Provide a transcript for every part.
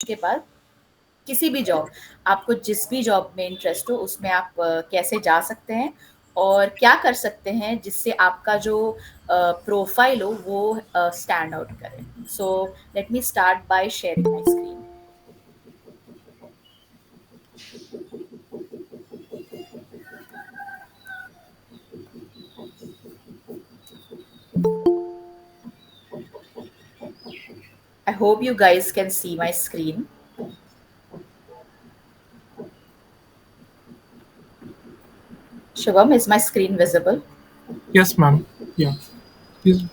के बाद किसी भी जॉब, आपको जिस भी जॉब में इंटरेस्ट हो उसमें आप कैसे जा सकते हैं और क्या कर सकते हैं जिससे आपका जो प्रोफाइल हो वो स्टैंड आउट करे. So let me start by sharing my screen. I hope you guys can see my screen. Shivam, is my screen visible? Yes, ma'am. Yeah. Please.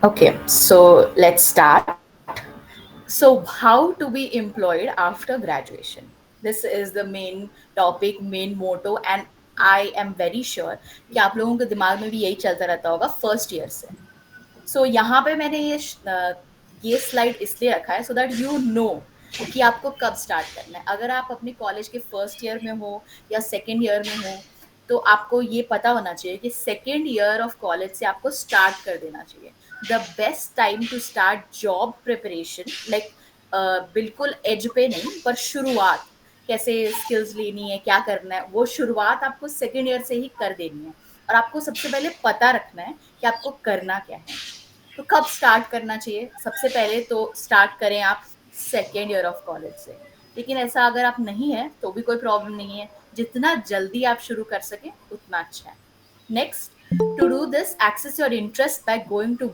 Okay, so let's start. So, how to be employed after graduation? This is the main topic, main motto, and I am very sure कि आप लोगों के दिमाग में भी यही चलता रहता होगा फर्स्ट ईयर से. सो यहाँ पे मैंने ये स्लाइड इसलिए रखा है सो दैट यू नो कि आपको कब स्टार्ट करना है. अगर आप अपने कॉलेज के फर्स्ट ईयर में हो या सेकेंड ईयर में हो तो आपको ये पता होना चाहिए कि सेकेंड ईयर ऑफ कॉलेज से आपको स्टार्ट कर देना चाहिए. The best time to start job preparation, like बिल्कुल एज पे नहीं पर शुरुआत, कैसे स्किल्स लेनी है, क्या करना है, वो शुरुआत आपको सेकेंड ईयर से ही कर देनी है. और आपको सबसे पहले पता रखना है कि आपको करना क्या है. तो कब स्टार्ट करना चाहिए? सबसे पहले तो स्टार्ट करें आप सेकेंड ईयर ऑफ कॉलेज से. लेकिन ऐसा अगर आप नहीं है तो भी कोई प्रॉब्लम नहीं है. जितना जल्दी आप शुरू कर सकें उतना अच्छा है. Next, to do this, access your interest by going to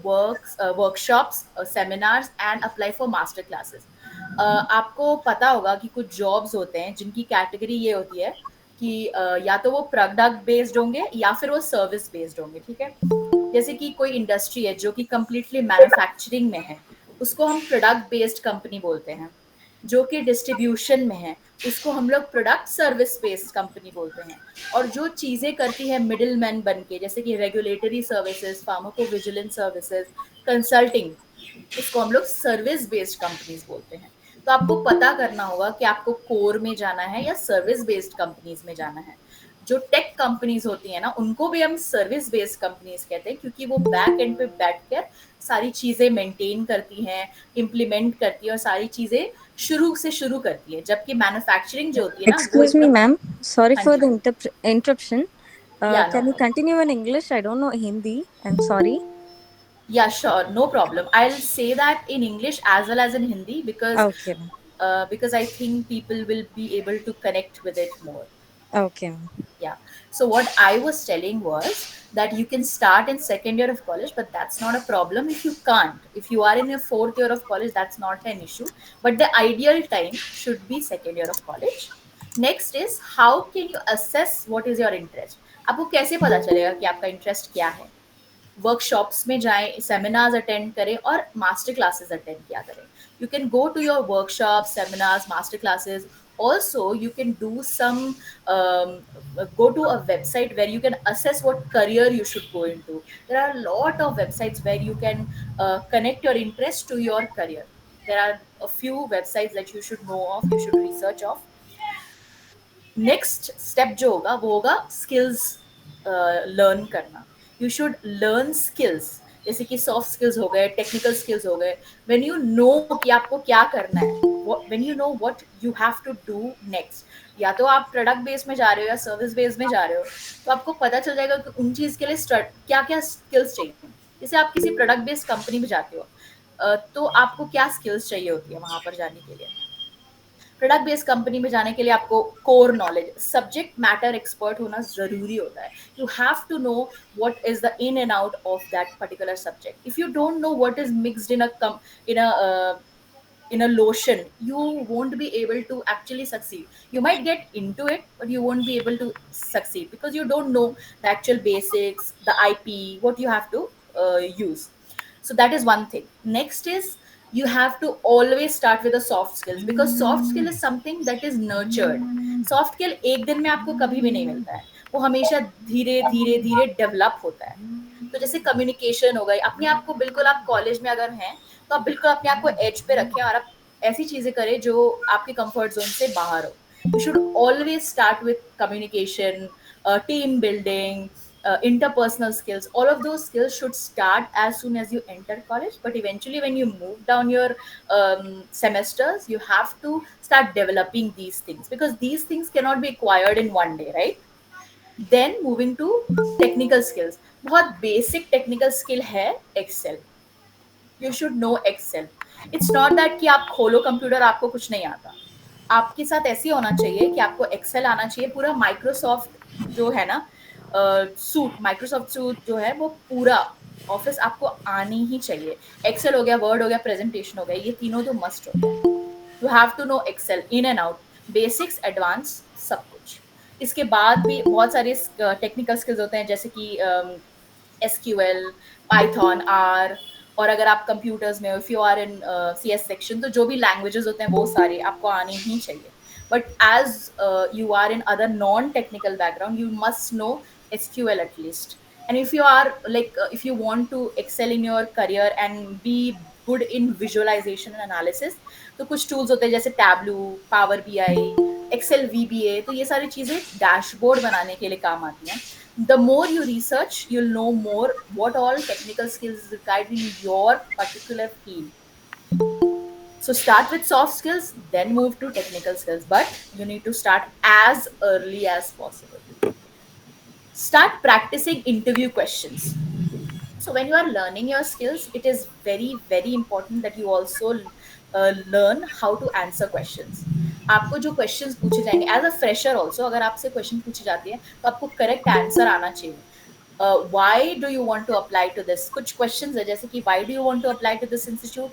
workshops, seminars and apply for master classes. आपको पता होगा कि कुछ जॉब्स होते हैं जिनकी कैटेगरी ये होती है कि या तो वो प्रोडक्ट बेस्ड होंगे या फिर वो सर्विस बेस्ड होंगे. ठीक है, जैसे कि कोई इंडस्ट्री है जो कि कंप्लीटली मैन्युफैक्चरिंग में है, उसको हम प्रोडक्ट बेस्ड कंपनी बोलते हैं. जो कि डिस्ट्रीब्यूशन में है उसको हम लोग प्रोडक्ट सर्विस बेस्ड कंपनी बोलते हैं. और जो चीज़ें करती है मिडिल मैन बन के, जैसे कि regulatory services, pharmaco vigilance services, consulting, इसको हम लोग सर्विस बेस्ड कंपनीज बोलते हैं. तो आपको पता करना होगा कि आपको कोर में जाना है या सर्विस बेस्ड कंपनीज में जाना है. जो टेक कंपनीज होती है ना उनको भी हम सर्विस बेस्ड कंपनीज कहते हैं क्योंकि वो बैक एंड पे बैठ कर सारी चीजें मेंटेन करती हैं, इम्प्लीमेंट करती है और सारी चीजें शुरू से शुरू करती है. जबकि मैन्युफैक्चरिंग जो होती है ना वो Excuse me, एकदम. ma'am. Sorry हाँ for जी. the interruption. या no Can you problem. continue in English? I don't know Hindi. I'm sorry. Yeah, sure, no problem. I'll say that in English as well as in Hindi Okay, ma'am. because I think people will be able to connect with it more. Okay, ma'am. Yeah. So what I was telling was that you can start in second year of college, but that's not a problem if you can't. If you are in your fourth year of college, that's not an issue. But the ideal time should be second year of college. Next is how can you assess what is your interest? आपको कैसे पता चलेगा कि आपका interest क्या है? Workshops में जाएं, सेमिनार्स अटेंड करें और मास्टर क्लासेस अटेंड किया करें. You can go to your workshop, seminars, master classes. Also you can do some go to a website where you can assess what career you should go into. There are a lot of websites where you can connect your interest to your career. There are a few websites that you should know of, you should research of. Next step जो होगा वो होगा skills learn करना. You should learn skills, जैसे कि soft skills हो गए, technical skills हो गए. व्हेन यू नो कि आपको क्या करना है, when you know what you have to do next, या तो आप प्रोडक्ट बेस में जा रहे हो या सर्विस बेस में जा रहे हो, तो आपको पता चल जाएगा कि उन चीज़ के लिए क्या क्या स्किल्स चाहिए. जैसे आप किसी प्रोडक्ट बेस्ड कंपनी में जाते हो तो आपको क्या स्किल्स चाहिए होती है वहां पर जाने के लिए. प्रोडक्ट बेस्ड कंपनी में जाने के लिए आपको core knowledge, subject matter expert होना जरूरी होता है. You have to know what is the in and out of that particular subject. If you don't know what is mixed in a in a lotion, you won't be able to actually succeed. You might get into it but you won't be able to succeed because you don't know the actual basics, the IP, what you have to use. So that is one thing. Next is you have to always start with the soft skills because soft skill is something that is nurtured. Soft skill एक दिन में आपको कभी भी नहीं मिलता है, वो हमेशा धीरे धीरे धीरे डेवलप होता है. तो जैसे कम्युनिकेशन हो गई, अपने आप को बिल्कुल, आप कॉलेज में अगर हैं तो आप बिल्कुल अपने आप को एज पे रखें और आप ऐसी चीजें करें जो आपके कंफर्ट जोन से बाहर हो. You should always start with communication, team building, interpersonal skills, all of those skills should start as soon as you enter college, but eventually when you move down your semesters, you have to start developing these things, because these things cannot be acquired in one day, right? Then moving to technical skills, बहुत basic technical skill है Excel. You should know Excel. It's not that कि आप खोलो computer आपको कुछ नहीं आता. आपके साथ ऐसे होना चाहिए कि आपको एक्सेल आना चाहिए, पूरा माइक्रोसॉफ्ट जो है ना सूट, माइक्रोसॉफ्ट सूट जो है वो पूरा ऑफिस आपको आनी ही चाहिए. एक्सेल हो गया, वर्ड हो गया, प्रेजेंटेशन हो गया, ये तीनों तो मस्ट होते हैं. You have to know Excel in and out, basics, advance, सब कुछ. इसके बाद भी बहुत सारे टेक्निकल स्किल्स होते हैं, जैसे कि एसक्यूएल, पाइथन, आर. और अगर आप कंप्यूटर्स में, if you are in C S section, तो जो भी लैंग्वेजेस होते हैं वो सारे आपको आने ही चाहिए. But as you are in other non technical background, you must know SQL at least. And if you are like, if you want to excel in your career and be good in visualization and analysis, तो कुछ tools होते हैं जैसे Tableau, Power BI, Excel VBA. तो ये सारी चीजें dashboard बनाने के लिए काम आती हैं. The more you research, you'll know more what all technical skills is required in your particular field. So start with soft skills, then move to technical skills, but you need to start as early as possible. Start practicing interview questions. So when you are learning your skills, it is very, very important that you also learn how to answer questions. आपको जो questions पूछे जाएंगे as a fresher also, अगर आपसे question पूछी जाती है तो आपको करेक्ट आंसर आना चाहिए. Why do you want to apply to this? कुछ questions है जैसे कि why do you want to apply to this institute?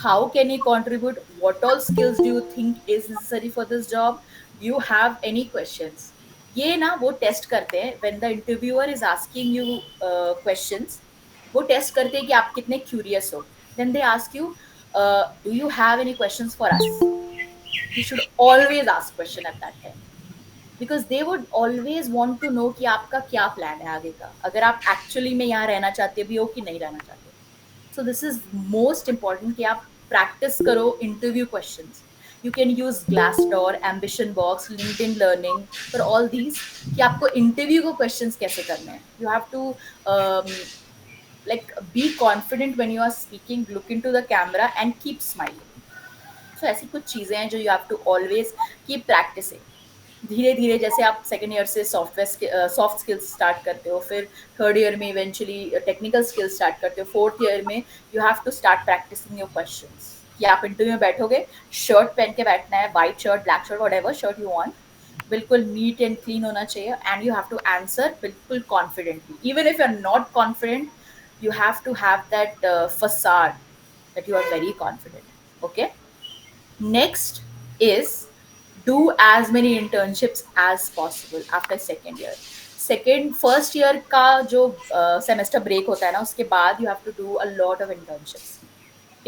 How can you contribute? What all skills do you think is necessary for this job? Do you have any questions? ये ना वो test करते हैं. When the interviewer is asking you questions, वो test करते हैं कि आप कितने क्यूरियस हो. Then they ask you, do you have any questions for us? You should always ask question at that time, because they would always want to know कि आपका क्या प्लान है आगे का, अगर आप एक्चुअली में यहाँ रहना चाहते भी हो कि नहीं रहना चाहते. So this is most important कि आप प्रैक्टिस करो interview questions. You can use Glassdoor, Ambition Box, LinkedIn learning for all these, कि आपको इंटरव्यू को क्वेश्चंस कैसे करने हैं. You have to like be confident when you are speaking, look into the camera and keep smiling. So ऐसी कुछ चीज़ें हैं जो you have to always keep practicing. धीरे धीरे जैसे आप सेकेंड ईयर से सॉफ्ट स्किल्स स्टार्ट करते हो, फिर थर्ड ईयर में इवेंचुअली टेक्निकल स्किल्स स्टार्ट करते हो, फोर्थ ईयर में you have to start practising your questions. कि आप इंटरव्यू में बैठोगे, शर्ट पहन के बैठना है, white shirt, black shirt, whatever shirt you want, बिल्कुल नीट एंड क्लीन होना चाहिए, and you have to answer बिल्कुल confidently. Even if you are not confident, you have to have that facade that you are very confident. Okay. Next is do as many internships as possible after second year. First year का जो semester break होता है ना, उसके बाद you have to do a lot of internships.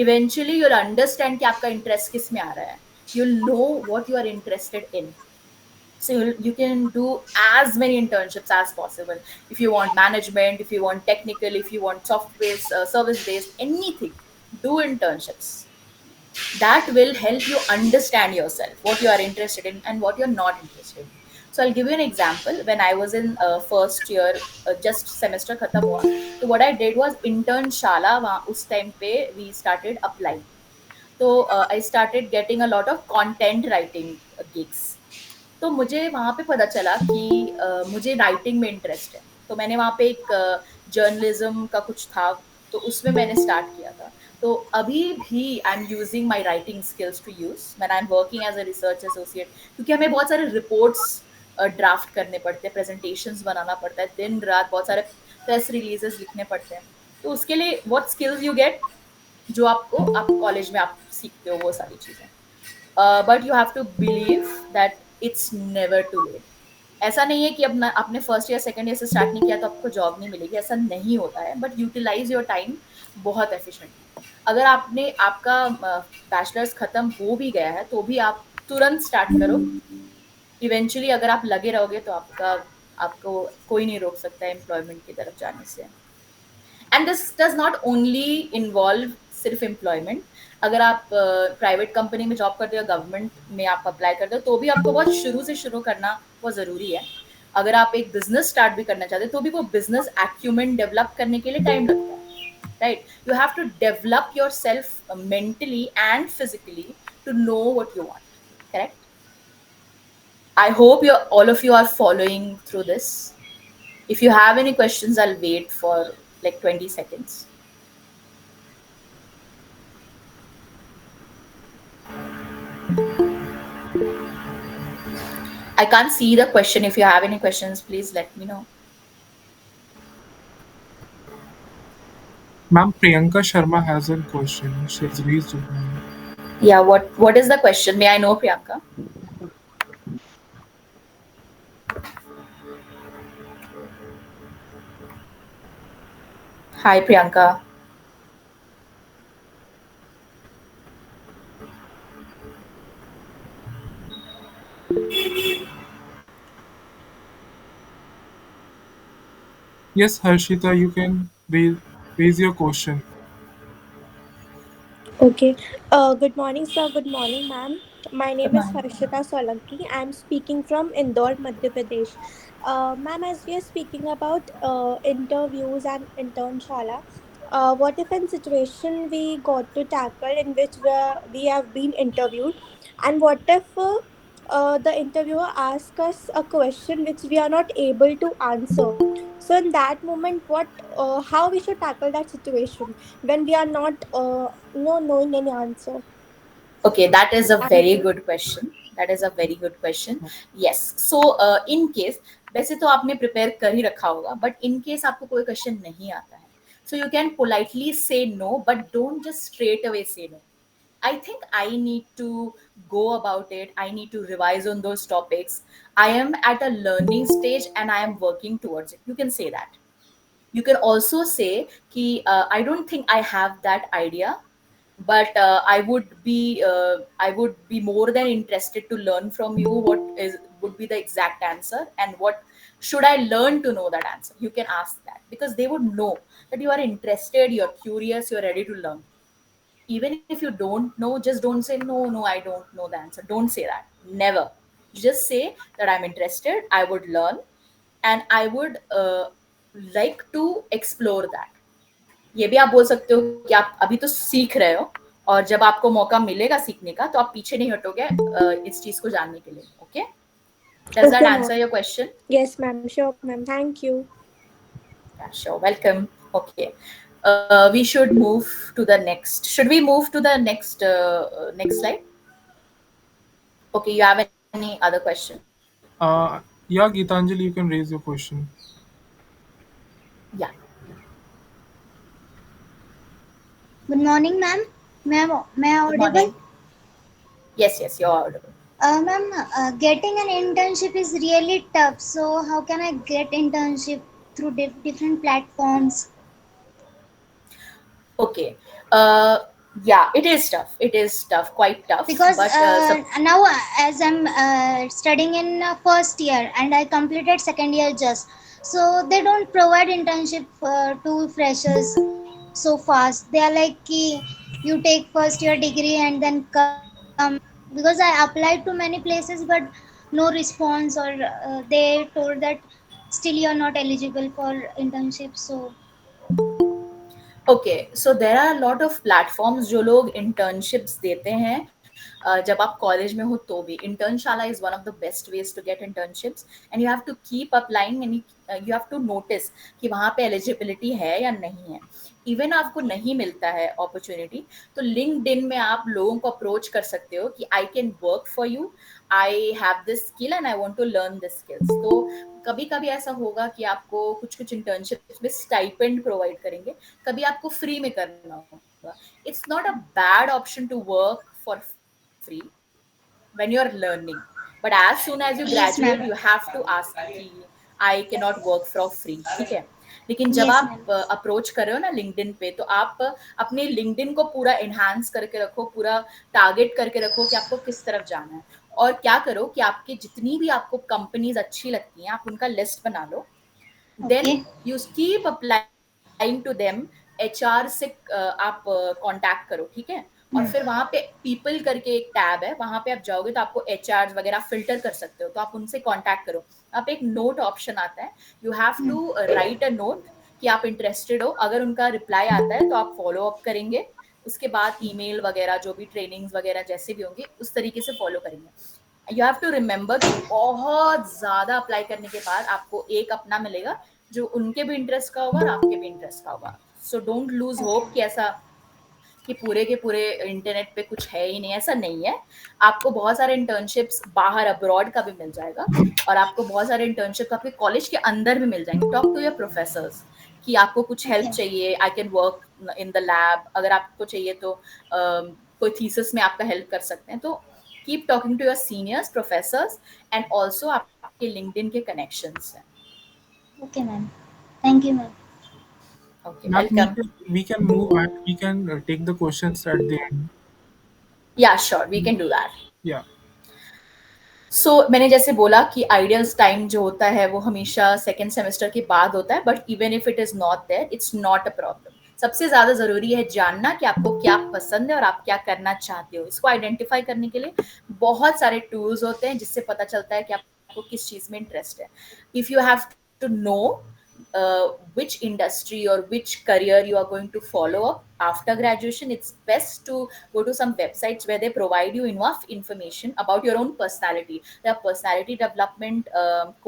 Eventually you'll understand कि आपका interest किस में आ रहा है. You'll know what you are interested in. So you can do as many internships as possible. If you want management, if you want technical, if you want software, service based, anything, do internships. That will help you understand yourself, what you are interested in and what you're not interested in. So I'll give you an example. When I was in first year, just semester khatam hua, so what I did was internshala, us time pe we started applying. So I started getting a lot of content writing gigs. तो मुझे वहाँ पे पता चला कि मुझे writing में interest है. तो मैंने वहाँ पे एक जर्नलिज्म का कुछ था, तो उसमें मैंने स्टार्ट किया था. तो अभी भी I am using my writing skills to use when I am working as a research associate, क्योंकि हमें बहुत सारे रिपोर्ट्स ड्राफ्ट करने पड़ते हैं, प्रेजेंटेशंस बनाना पड़ता है, दिन रात बहुत सारे प्रेस रिलीजेस लिखने पड़ते हैं. तो उसके लिए व्हाट स्किल्स यू गेट, जो आपको आप कॉलेज में आप सीखते हो वो सारी चीज़ें. But you have to believe that it's never too late. ऐसा नहीं है कि अपना आपने फर्स्ट ईयर सेकंड ईयर से स्टार्ट नहीं किया तो आपको जॉब नहीं मिलेगी, ऐसा नहीं होता है. बट यूटिलाइज योर टाइम बहुत एफिशिएंटली. अगर आपने आपका बैचलर्स खत्म हो भी गया है तो भी आप तुरंत स्टार्ट करो. इवेंचुअली अगर आप लगे रहोगे तो आपको कोई नहीं रोक सकता है एम्प्लॉयमेंट की तरफ जाने से. And this does not only involve सिर्फ एम्प्लॉयमेंट. अगर आप प्राइवेट कंपनी में जॉब करते हो, गवर्नमेंट में आप अप्लाई करते हो, तो भी आपको बहुत शुरू से शुरू करना बहुत ज़रूरी है. अगर आप एक बिजनेस स्टार्ट भी करना चाहते हैं तो भी वो बिजनेस एक्यूमेंट डेवलप करने के लिए टाइम लगता है, right? You have to develop your self mentally and physically to know what you want, correct? I hope you all of you are following through this. If you have any questions, I'll wait for like 20 seconds. I can't see the question. If you have any questions, please let me know. Ma'am, Priyanka Sharma has a question. She's raised her hand. Yeah, what is the question? May I know, Priyanka? Hi, Priyanka. Yes, Harshita, you can raise your question. Okay. Good morning, sir. Good morning, ma'am. My Good name is morning. Harshita Solanki. I'm speaking from Indore, Madhya Pradesh. Ma'am, as we are speaking about interviews and internshala, what if in situation we got to tackle in which we have been interviewed, and what if the interviewer asks us a question which we are not able to answer? So in that moment, how we should tackle that situation when we are not no knowing any answer. Okay, that is a Thank very you. good question. That is a very good question. Yes. So, in case, वैसे तो आपने prepare कर ही रखा होगा, but in case आपको कोई question नहीं आता है, so you can politely say no, but don't just straight away say no. I think I need to go about it. I need to revise on those topics. I am at a learning stage and I am working towards it. You can say that. You can also say कि I don't think I have that idea, but I would be more than interested to learn from you what is would be the exact answer and what should I learn to know that answer. You can ask that because they would know that you are interested, you're curious, you're ready to learn. Even if you don't know, just don't say no, I don't know the answer. Don't say that. Never. Just say that I'm interested, I would learn, and I would like to explore that. ये भी आप बोल सकते हो कि आप अभी तो सीख रहे हो और जब आपको मौका मिलेगा सीखने का तो आप पीछे नहीं हटोगे इस चीज को जानने के लिए. Okay, does that Okay, answer ma'am. Your question? Yes, ma'am. Sure, ma'am. Thank you. Yeah, sure, welcome. Okay, we should move to the next. Should we move to the next slide? Okay, you have any other question? Yeah, Geetanjali, you can raise your question. Yeah. Good morning, ma'am. May I Good audible? morning. Yes, you're audible. Ma'am, getting an internship is really tough. So how can I get internship through different platforms? Okay. Uh, yeah, it is tough. It is tough, quite tough. Because But now as I'm studying in first year and I completed second year just, so they don't provide internship to freshers so fast. They are like ki, you take first year degree and then come, because I applied to many places but no response, or they told that still you're not eligible for internship. So okay, so there are lot of platforms जो लोग internships देते हैं जब आप college में हो तो भी. Internshala is one of the best ways to get internships and you have to keep applying and you have to notice कि वहाँ पे एलिजिबिलिटी है या नहीं है. इवन आपको नहीं मिलता है अपॉर्चुनिटी तो लिंक्डइन में आप लोगों को अप्रोच कर सकते हो कि I can work for you, I have this skill and I want to learn this skills. तो कभी कभी ऐसा होगा कि आपको कुछ कुछ इंटर्नशिप में स्टाइपेंड प्रोवाइड करेंगे, कभी आपको फ्री में करना होगा. It's not a bad option to work for free when you're learning, but as soon as you yes, graduate ma'am. you have to ask कि I cannot work for free. ठीक है, लेकिन जब Yes, ma'am. आप approach कर रहे हो ना लिंक्डइन पे तो आप अपने लिंक्डइन को पूरा एनहांस करके रखो, पूरा टारगेट करके रखो कि आपको किस तरफ जाना है. और क्या करो कि आपकी जितनी भी आपको कंपनीज अच्छी लगती हैं आप उनका लिस्ट बना लो. Then Okay. You keep applying to them. HR से आप कांटेक्ट करो, ठीक है. और Hmm. फिर वहां पे पीपल करके एक टैब है, वहां पे आप जाओगे तो आपको एचआर वगैरह फिल्टर कर सकते हो, तो आप उनसे कांटेक्ट करो आप एक नोट ऑप्शन आता है, you have to write a note कि आप इंटरेस्टेड हो। अगर उनका रिप्लाई आता है तो आप फॉलो अप करेंगे, उसके बाद ईमेल वगैरह जो भी ट्रेनिंग्स वगैरह जैसे भी होंगे उस तरीके से फॉलो करेंगे। यू हैव टू रिमेंबर कि बहुत ज़्यादा अप्लाई करने के बाद आपको एक अपना मिलेगा जो उनके भी इंटरेस्ट का होगा और आपके भी इंटरेस्ट का होगा। So don't lose Okay. Hope कि ऐसा कि पूरे के पूरे इंटरनेट पे कुछ है ही नहीं, ऐसा नहीं है। आपको बहुत सारे इंटर्नशिप्स बाहर अब्रॉड का भी मिल जाएगा, और आपको बहुत सारे इंटर्नशिप आपके कॉलेज के अंदर भी मिल जाएंगे। टॉक टू योर प्रोफेसर्स कि आपको कुछ हेल्प Okay. चाहिए, आई can work in the lab, अगर आपको चाहिए तो कोई थीसिस में आपका हेल्प कर सकते हैं। तो keep talking to your seniors, professors, and also आपके लिंक्डइन के कनेक्शंस हैं। Okay, ma'am. Thank you, ma'am. Okay, Ma'am, welcome. we can move and we can take the questions at the end. या sure, we can do that. Yeah. मैंने जैसे बोला कि ideals time जो होता है वो हमेशा सेकेंड सेमेस्टर के बाद होता है, but even if it is not there, it's not a problem. सबसे ज्यादा जरूरी है जानना कि आपको क्या पसंद है और आप क्या करना चाहते हो। इसको आइडेंटिफाई करने के लिए बहुत सारे टूल्स होते हैं जिससे पता चलता है कि आपको किस चीज में इंटरेस्ट है। If you have to know which industry or which career you are going to follow up after graduation, it's best to go to some websites where they provide you enough information about your own personality. There are personality development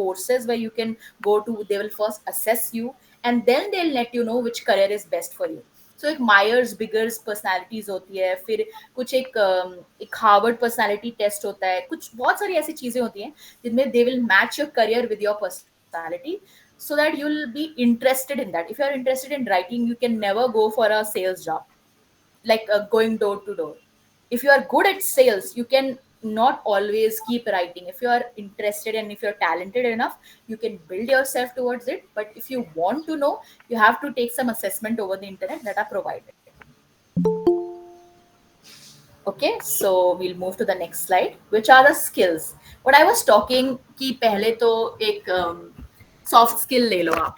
courses where you can go to. They will first assess you and then they'll let you know which career is best for you. So एक Myers beggars personalities होती है, फिर कुछ एक Harvard personality test होता है, कुछ बहुत सारी ऐसी चीजें होती हैं जिनमें they will match your career with your personality, so that you'll be interested in that. If you're interested in writing, you can never go for a sales job, like going door to door. If you are good at sales, you can not always keep writing. If you are interested and if you're talented enough, you can build yourself towards it. But if you want to know, you have to take some assessment over the internet that are provided. Okay, so we'll move to the next slide, which are the skills. What I was talking कि पहले तो एक soft skill ले लो आप,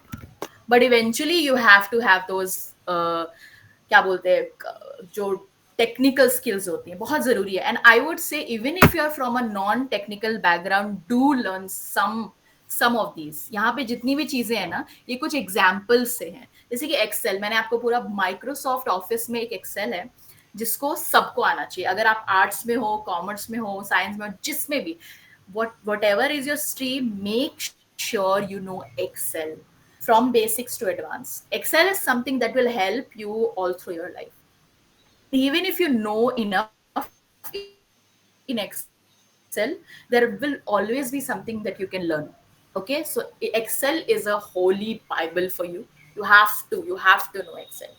but eventually you have to have those क्या बोलते हैं जो टेक्निकल स्किल्स होती हैं, बहुत जरूरी है। And I would say even if you are from a non technical background, do learn some of these. यहाँ पे जितनी भी चीजें हैं ना, ये कुछ एग्जाम्पल्स से हैं। जैसे कि एक्सेल, मैंने आपको पूरा माइक्रोसॉफ्ट ऑफिस में एक एक्सेल है जिसको सबको आना चाहिए, अगर आप आर्ट्स में हो, कॉमर्स में हो, साइंस में हो, जिसमें भी, whatever is your stream, make sure you know Excel from basics to advanced. Excel is something that will help you all through your life. Even if you know enough in Excel, there will always be something that you can learn. Okay, so Excel is a holy Bible for you. You have to know Excel.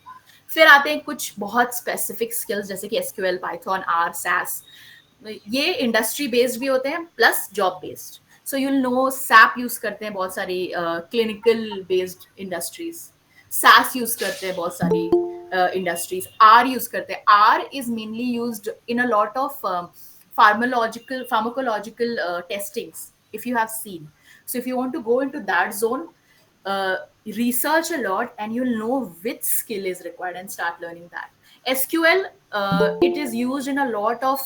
फिर आते हैं कुछ बहुत specific skills जैसे कि SQL, Python, R, SAS. ये industry based भी होते हैं plus job based. So you'll know SAP use करते हैं बहुत सारी clinical based industries, SAS use करते हैं बहुत सारी इंडस्ट्रीज, आर यूज करते हैं। R is mainly used in a lot of pharmacological testings, if you have seen. So if you want to go into that zone, research a lot and you'll know which skill is required and start learning that. SQL, it is used in a lot of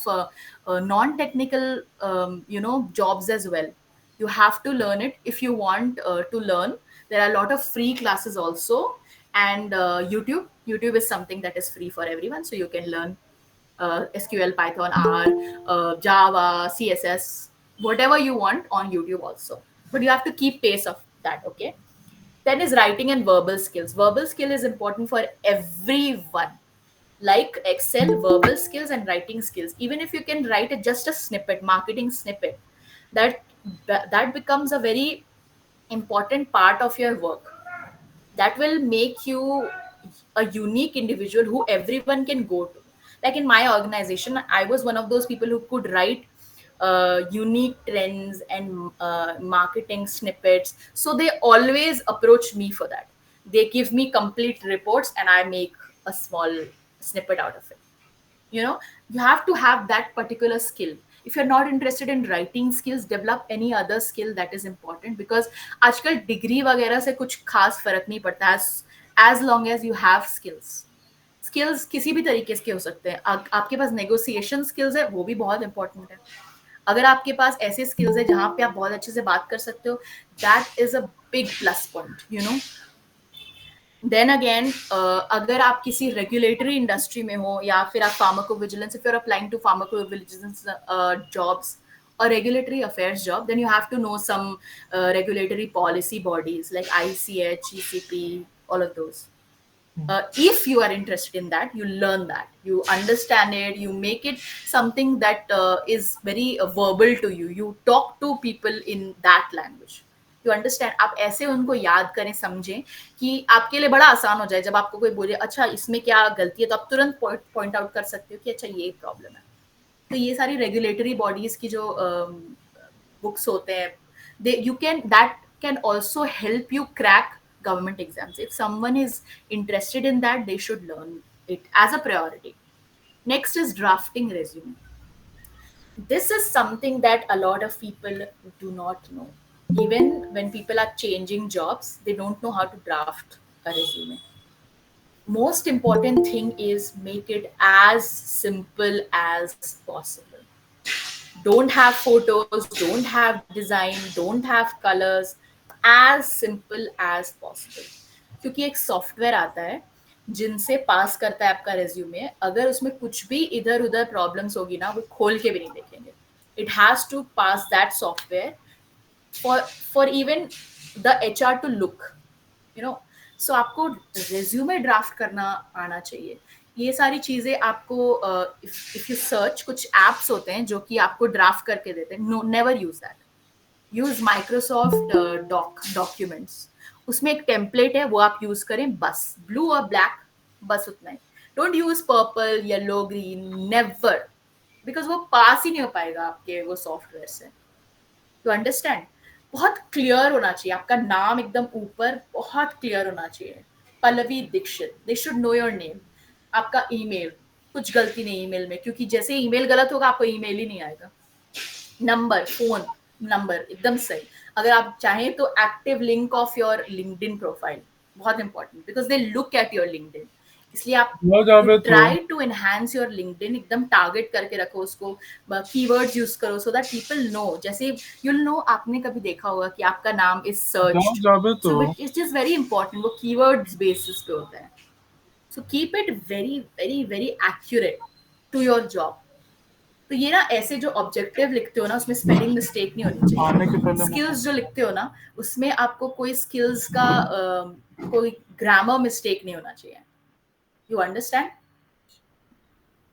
non-technical jobs as well. You have to learn it if you want to learn. There are a lot of free classes also, and YouTube is something that is free for everyone, so you can learn SQL, Python, R, Java, CSS, whatever you want on YouTube also. But you have to keep pace of that, okay? Then is writing and verbal skills. Verbal skill is important for everyone. Like Excel, verbal skills and writing skills. Even if you can write just a snippet, marketing snippet, that that becomes a very important part of your work. That will make you a unique individual who everyone can go to. Like in my organization, I was one of those people who could write unique trends and marketing snippets. So they always approach me for that. They give me complete reports and I make a small snippet out of it. You have to have that particular skill. If you're not interested in writing skills, develop any other skill that is important, because आजकल degree वगैरह से कुछ खास फर्क नहीं पड़ता, as long as you have skills किसी भी तरीके के हो सकते हैं। आपके पास नेगोशिएशन स्किल्स है, वो भी बहुत इंपॉर्टेंट है। अगर आपके पास ऐसे स्किल्स है जहाँ पे आप बहुत अच्छे से बात कर सकते हो, that is a big plus point, you know. Then again, अगर आप किसी रेगुलेटरी इंडस्ट्री में हो या फिर आप pharmacovigilance, if you are applying to pharmacovigilance jobs or regulatory affairs job, then you have to know some regulatory policy bodies like ICH, ECP, all of those. If you are interested in that, you learn that, you understand it, you make it something that is very verbal to you. You talk to people in that language. You understand. आप ऐसे उनको याद करें, समझें कि आपके लिए बड़ा आसान हो जाए. जब आपको कोई बोले अच्छा इसमें क्या गलती है, तो आप तुरंत पॉइंट आउट कर सकते हो कि अच्छा ये प्रॉब्लम है. तो ये सारी रेगुलेटरी बॉडीज की जो बुक्स होते हैं, they you can that can also help you crack government exams. If someone is interested in that, they should learn it as a priority. Next is drafting resume. This is something that a lot of people do not know. Even when people are changing jobs, they don't know how to draft a resume. Most important thing is make it as simple as possible. Don't have photos, don't have design, don't have colors, as simple as possible. क्योंकि एक software आता है जिनसे पास करता है आपका resume, अगर उसमें कुछ भी इधर उधर प्रॉब्लम्स होगी ना, वो खोल के भी नहीं देखेंगे. It has to pass that software for even the HR to look, you know. So आपको रेज्यूमे ड्राफ्ट करना आना चाहिए. ये सारी चीजें आपको इफ यू सर्च, कुछ एप्स होते हैं जो कि आपको ड्राफ्ट करके देते हैं. No, never use that. Use Microsoft documents. उसमें एक टेम्पलेट है, वो आप यूज करें बस. ब्लू और ब्लैक, बस उतना ही. Don't use purple, yellow, green, never, because वो पास ही नहीं हो पाएगा आपके वो सॉफ्टवेयर से. टू अंडरस्टैंड, बहुत क्लियर होना चाहिए. आपका नाम एकदम ऊपर बहुत क्लियर होना चाहिए. Pallavi Dikshit, they should know your name. आपका ईमेल, कुछ गलती नहीं ईमेल में, क्योंकि जैसे ईमेल गलत होगा आपको ईमेल ही नहीं आएगा. नंबर, फोन नंबर एकदम सही. अगर आप चाहें तो active link of your LinkedIn profile, बहुत important, because they look at your LinkedIn. इसलिए आप try to enhance your LinkedIn. एकदम टारगेट करके रखो उसको, कीवर्ड्स यूज करो सो दैट पीपल नो. जैसे यू नो, आपने कभी देखा होगा कि आपका नाम is searched, so it is very important. वो कीवर्ड्स बेसिस पे होता है. So keep it very very very accurate to your job. तो ये ना ऐसे जो ऑब्जेक्टिव लिखते हो ना, उसमें स्पेलिंग मिस्टेक नहीं होनी चाहिए. स्किल्स जो लिखते हो ना, उसमें आपको कोई स्किल्स का कोई ग्रामर मिस्टेक नहीं होना चाहिए. You understand?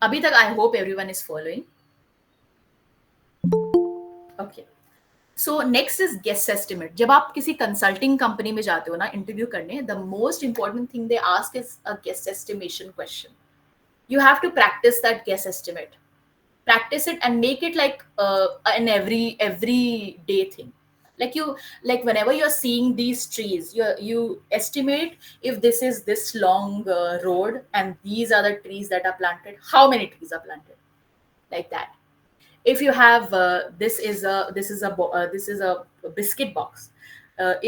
अभी तक I hope everyone is following. Okay, so next is guest estimate. जब आप किसी कंसल्टिंग कंपनी में जाते हो ना इंटरव्यू करने, the most important thing they ask is a guest estimation question. You have to practice that guess estimate. Practice it and make it like an every day thing. Like whenever you're seeing these trees, you estimate if this is this long road and these are the trees that are planted, how many trees are planted, like that. If you have this is a biscuit box,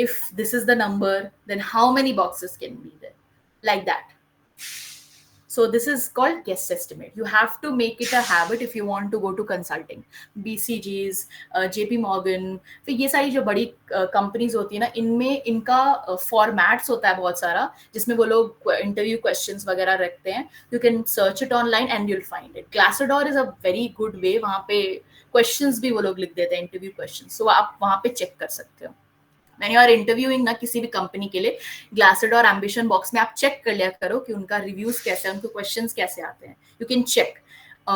if this is the number, then how many boxes can be there, like that. So this is called guess estimate. You have to make it a habit if you want to go to consulting. BCGs, JP Morgan, फिर ये सारी जो बड़ी companies होती है ना, इनमें इनका फॉर्मेट्स होता है बहुत सारा, जिसमें वो लोग इंटरव्यू क्वेश्चंस वगैरह रखते हैं. You can search it online and you'll find it. Glassdoor is a very good way. वहाँ पे क्वेश्चंस भी वो लोग लिख देते हैं, इंटरव्यू क्वेश्चंस. सो आप वहाँ पे चेक कर सकते हो. When you are interviewing ना किसी भी कंपनी के लिए, Glassdoor एम्बिशन बॉक्स में आप चेक कर लिया करो कि उनका रिव्यूज कैसे हैं, उनको क्वेश्चंस कैसे आते हैं. You can check.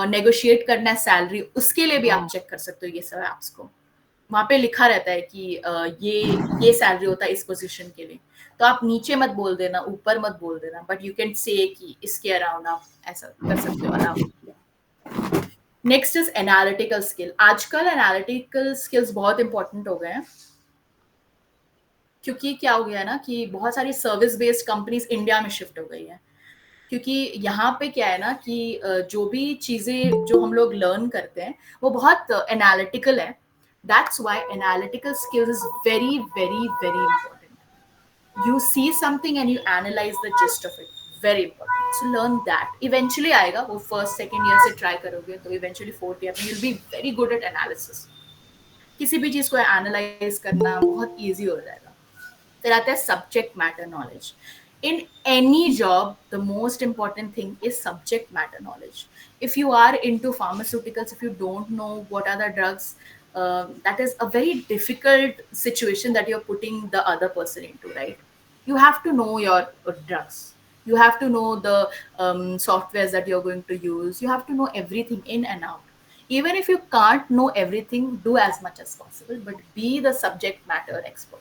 नेगोशिएट करना है सैलरी, उसके लिए भी आप चेक कर सकते हो ये सब एप्स को. वहाँ पे लिखा रहता है कि ये सैलरी होता है इस पोजीशन के लिए. तो आप नीचे मत बोल देना, ऊपर मत बोल देना, बट यू कैन से कि इसके अराउंड आप ऐसा कर सकते हो around. Next is analytical skill. आजकल एनालिटिकल स्किल्स बहुत इंपॉर्टेंट हो गए हैं, क्योंकि क्या हो गया है ना कि बहुत सारी सर्विस बेस्ड कंपनीज इंडिया में शिफ्ट हो गई है. क्योंकि यहाँ पे क्या है ना कि जो भी चीजें जो हम लोग लर्न करते हैं वो बहुत एनालिटिकल है. That's why analytical skills is very very very important. You see something and you analyze the gist of it. Very important. So learn that. Eventually आएगा वो, फर्स्ट सेकेंड ईयर से ट्राई करोगे तो इवेंचुअली फोर्थ ईयर में you will be very good at analysis. किसी भी चीज को एनालाइज करना बहुत ईजी हो जाएगा. फिर आता है subject matter knowledge. In any job, the most important thing is subject matter knowledge. If you are into pharmaceuticals, if you don't know what are the drugs, that is a very difficult situation that you're putting the other person into, right? You have to know your drugs. You have to know the softwares that you're going to use. You have to know everything in and out. Even if you can't know everything, do as much as possible, but be the subject matter expert.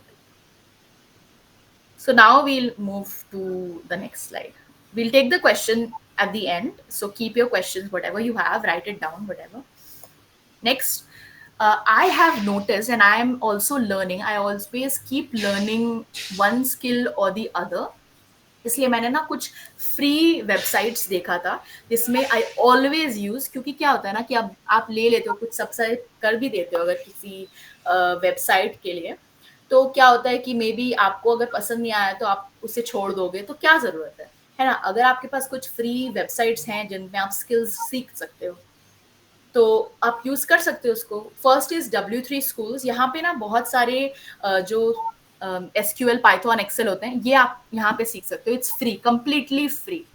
So now we'll move to the next slide. We'll take the question at the end. So keep your questions, whatever you have, write it down, whatever. Next, I have noticed, and I am also learning, I always keep learning one skill or the other. इसलिए मैंने ना कुछ free websites देखा था जिसमें I always use, क्योंकि क्या होता है ना कि अब आप ले लेते हो, कुछ सब्सक्राइब कर भी देते हो अगर किसी वेबसाइट के लिए, तो क्या होता है कि मे बी आपको अगर पसंद नहीं आया तो आप उसे छोड़ दोगे, तो क्या ज़रूरत है ना. अगर आपके पास कुछ फ्री वेबसाइट्स हैं जिनमें आप स्किल्स सीख सकते हो तो आप यूज़ कर सकते हो उसको. First is W3 Schools. यहाँ पे ना बहुत सारे जो SQL, पाइथन, एक्सेल होते हैं, ये आप यहाँ पे सीख सकते हो. It's free, completely free,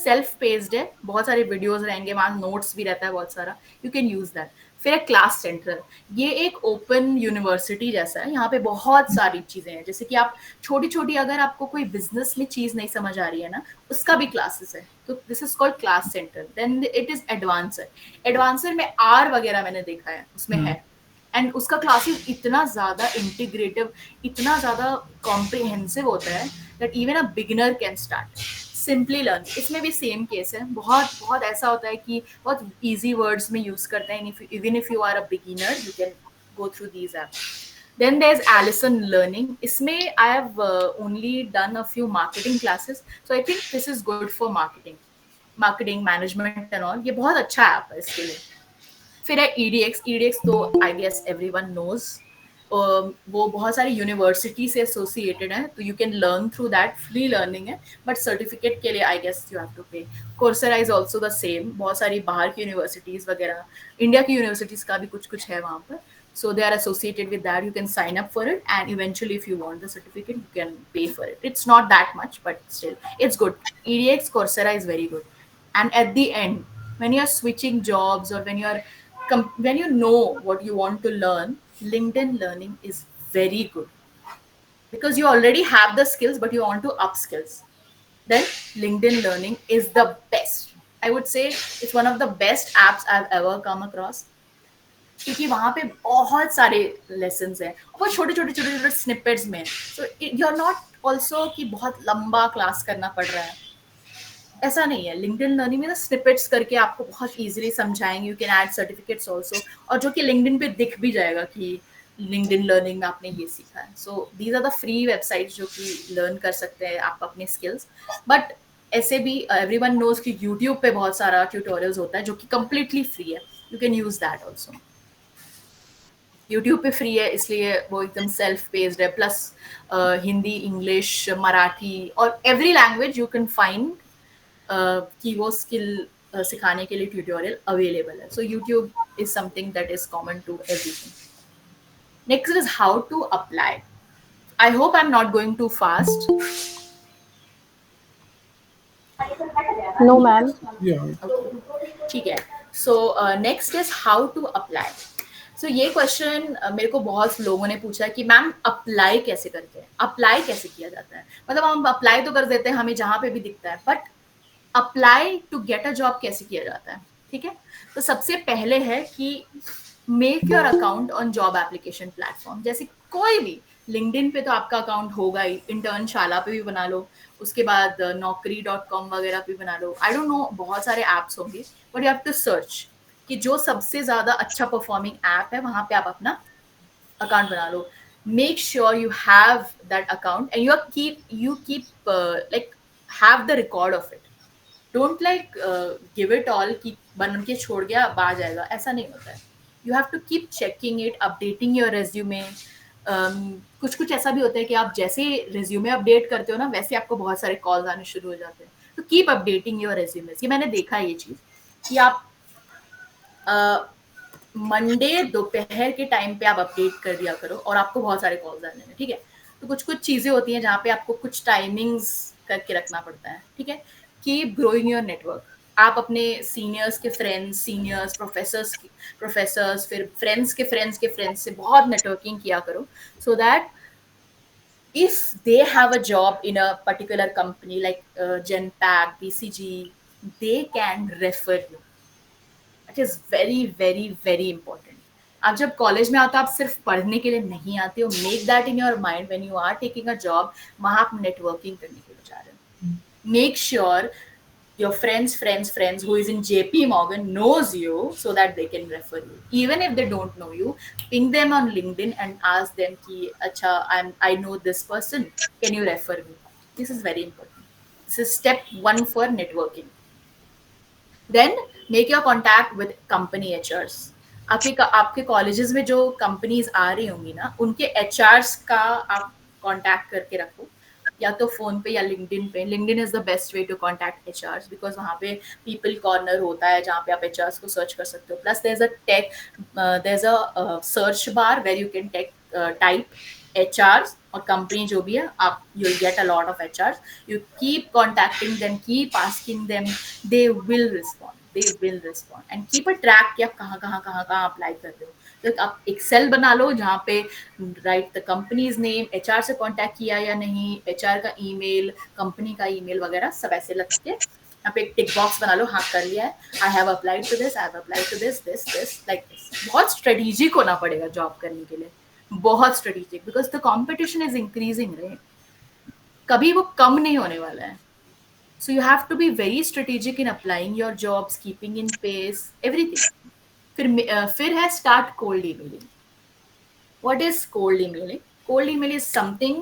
self paced है. बहुत सारे वीडियोस रहेंगे वहाँ, नोट्स भी रहता है बहुत सारा. You can use that. फिर एक क्लास सेंटर. ये एक ओपन यूनिवर्सिटी जैसा है. यहाँ पे बहुत सारी चीज़ें हैं, जैसे कि आप छोटी छोटी, अगर आपको कोई बिजनेस में चीज़ नहीं समझ आ रही है ना, उसका भी क्लासेस है. तो this is called class centre. Then it is advancer. Advancer में आर वगैरह मैंने देखा है उसमें है, एंड उसका क्लासेस इतना ज़्यादा इंटीग्रेटिव, इतना ज़्यादा कॉम्प्रिहेंसिव होता है that even a beginner can start simply learn. इसमें भी सेम केस है. बहुत बहुत ऐसा होता है कि बहुत इजी वर्ड्स में यूज़ करते हैं. Even if you are a beginner you can go through these app. Then there's Allison Learning. इसमें I have only done a few marketing classes, so I think this is good for marketing management and all. ये बहुत अच्छा app है इसके लिए. फिर है EDX तो आई गेस एवरीवन नोज. वो बहुत सारी यूनिवर्सिटी से एसोसिएटेड है, तो you can learn through that. Free learning है, बट सर्टिफिकेट के लिए I guess you have to pay. Coursera is also the same. बहुत सारी बाहर की यूनिवर्सिटीज़ वगैरह, इंडिया की यूनिवर्सिटीज़ का भी कुछ कुछ है वहाँ पर. So they are associated with that. You can sign up for it, and eventually if you want the certificate you can pay for it. It's not that much, but still it's good. EDX, Coursera is very good. And at the end, when you're switching jobs or when you know what you want to learn, LinkedIn Learning is very good, because you already have the skills but you want to up skills. Then LinkedIn Learning is the best. I would say it's one of the best apps I've ever come across, क्योंकि वहाँ पे बहुत सारे lessons हैं, बहुत छोटे snippets में. So you are not also कि बहुत लंबा क्लास करना पड़ रहा है, ऐसा नहीं है. लिंक्डइन लर्निंग में ना स्निपेट्स करके आपको बहुत इजीली समझाएंगे. You can add certificates also, और जो कि लिंक्डइन पे दिख भी जाएगा कि लिंक्डइन लर्निंग में आपने ये सीखा है. So these are the free websites जो कि लर्न कर सकते हैं आप अपने स्किल्स. बट ऐसे भी एवरीवन नोज कि यूट्यूब पे बहुत सारा ट्यूटोरियल्स होता है जो कि कम्प्लीटली फ्री है. You can use that also. YouTube पे फ्री है इसलिए वो एकदम सेल्फ पेस्ड है. प्लस हिंदी, इंग्लिश, मराठी और every language you can find कि वो स्किल सिखाने के लिए ट्यूटोरियल अवेलेबल है. So YouTube is something that is common to everything. Next is how to apply. I hope I am not going too fast. No, ma'am. ठीक है. So next is how to apply. So ये question मेरे को बहुत लोगों ने पूछा कि मैम अप्लाई कैसे करते हैं, अप्लाई कैसे किया जाता है. मतलब हम अप्लाई तो कर देते हैं हमें जहाँ पे भी दिखता है, but apply to get a job कैसे किया जाता है. ठीक है. तो सबसे पहले है कि make your account on job application platform. जैसे कोई भी, लिंक्डइन पे तो आपका अकाउंट होगा ही, इंटर्नशाला पे भी बना लो, उसके बाद naukri.com वगैरह पे बना लो. आई डोंट नो, बहुत सारे ऐप्स होंगे, but you have to search कि जो सबसे ज़्यादा अच्छा परफॉर्मिंग ऐप है वहाँ पे आप अपना अकाउंट बना लो. Make sure you have that account and you keep like have the record of it. Don't like give it all कि बन के छोड़ गया अब आ जाएगा, ऐसा नहीं होता है. You have to keep checking it, updating your resume. कुछ ऐसा भी होता है कि आप जैसे रिज्यूमे अपडेट करते हो ना, वैसे आपको बहुत सारे कॉल्स आने शुरू हो जाते हैं. Keep updating your resumes. ये मैंने देखा है ये चीज कि आप मंडे दोपहर के टाइम पे आप अपडेट कर दिया करो और आपको बहुत सारे कॉल्स आने हैं, ठीक है. तो कुछ कुछ चीजें होती हैं जहाँ पे आपको कुछ टाइमिंग्स करके रखना पड़ता है, ठीक है. Keep growing your network. आप अपने सीनियर्स के फ्रेंड्स, सीनियर्स, प्रोफेसर्स, फिर फ्रेंड्स के फ्रेंड्स से बहुत नेटवर्किंग किया करो, so that if they have a job in a particular company like Genpact, BCG, they can refer you. It is very very very important. आप जब college में आते हो आप सिर्फ पढ़ने के लिए नहीं आते हो. Make that in your mind when you are taking a job. वहां आप नेटवर्किंग करने के लिए जा रहे हो. Make sure your friends who is in JP Morgan knows you, so that they can refer you. Even if they don't know you, ping them on LinkedIn and ask them ki acha I know this person, can you refer me. This is very important. This is step 1 for networking. Then make your contact with company HRs. आपके colleges में जो companies आ रही होंगी ना, उनके HRs का आप contact करके रखो, या तो फोन पे या लिंक्डइन पे. LinkedIn is the best way to contact HRs because वहाँ पे पीपल कॉर्नर होता है जहाँ पे आप एचआर्स को सर्च कर सकते हो. Plus there is a search bar where you can type HRs और कंपनी जो भी है, आप you will get a lot of HRs. You keep contacting them, keep asking them, they will respond and keep a track कि आप कहाँ apply कर रहे हो. तो आप एक्सेल बना लो जहाँ पे right the companies name, HR से कांटेक्ट किया या नहीं, एचआर का ईमेल, कंपनी का ईमेल वगैरह सब ऐसे लग के यहाँ पे एक टिक बॉक्स बना लो. हाँ कर लिया है, I have applied to this, I have applied to this like this. बहुत स्ट्रेटेजिक होना पड़ेगा जॉब करने के लिए, बहुत strategic, because the competition is increasing right. कभी वो कम नहीं होने वाला है. So you have to be very strategic in applying your jobs, keeping in pace, everything. फिर है start cold emailing. What is cold emailing? Cold email is something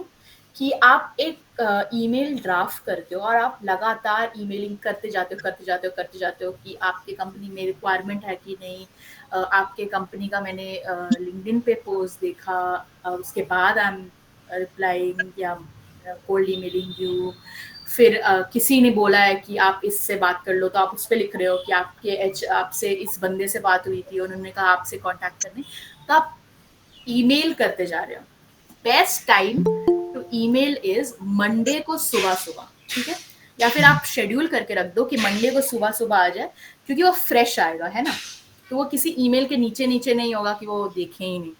कि आप एक ईमेल ड्राफ्ट करते हो और आप लगातार ईमेलिंग करते जाते हो कि आपके कंपनी में रिक्वायरमेंट है कि नहीं. आपके कंपनी का मैंने लिंक्डइन पे पोस्ट देखा, उसके बाद आई एम रिप्लाइंग या कोल्ड ईमेलिंग यू. फिर किसी ने बोला है कि आप इससे बात कर लो, तो आप उस पर लिख रहे हो कि आपसे इस बंदे से बात हुई थी, उन्होंने कहा आपसे कांटेक्ट करने, तो आप ईमेल करते जा रहे हो. Best time to email is Monday को सुबह, ठीक है. या फिर आप शेड्यूल करके रख दो कि मंडे को सुबह आ जाए, क्योंकि वो फ्रेश आएगा, है ना. तो वो किसी ईमेल के नीचे नहीं होगा कि वो देखें ही नहीं,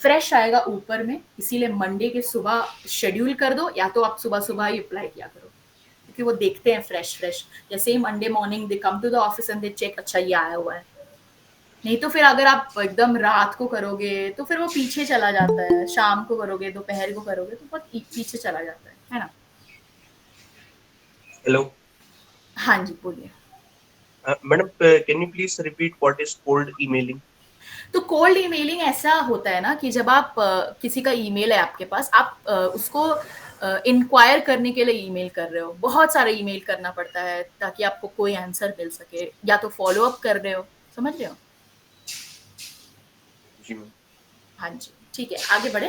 फ्रेश आएगा ऊपर में. इसीलिए मंडे के सुबह शेड्यूल कर दो, या तो आप सुबह ही अप्लाई किया करो, क्योंकि वो देखते हैं फ्रेश. जैसे ही Monday morning they come to the office and they check, अच्छा ये आया हुआ है. नहीं तो फिर अगर आप एकदम रात को करोगे तो फिर वो पीछे चला जाता है. शाम को करोगे, दोपहर को करोगे तो बहुत पीछे चला जाता है ना. हेलो. हाँ जी बोलिए. Madam can you please repeat what is cold emailing? तो कोल्ड ईमेलिंग ऐसा होता है ना कि जब आप किसी का ईमेल है आपके पास, आप उसको इंक्वायर करने के लिए ईमेल कर रहे हो. बहुत सारा ईमेल करना पड़ता है ताकि आपको कोई आंसर मिल सके, या तो फॉलो अप कर रहे हो. समझ रहे हो? हाँ जी, ठीक है, आगे बढ़े.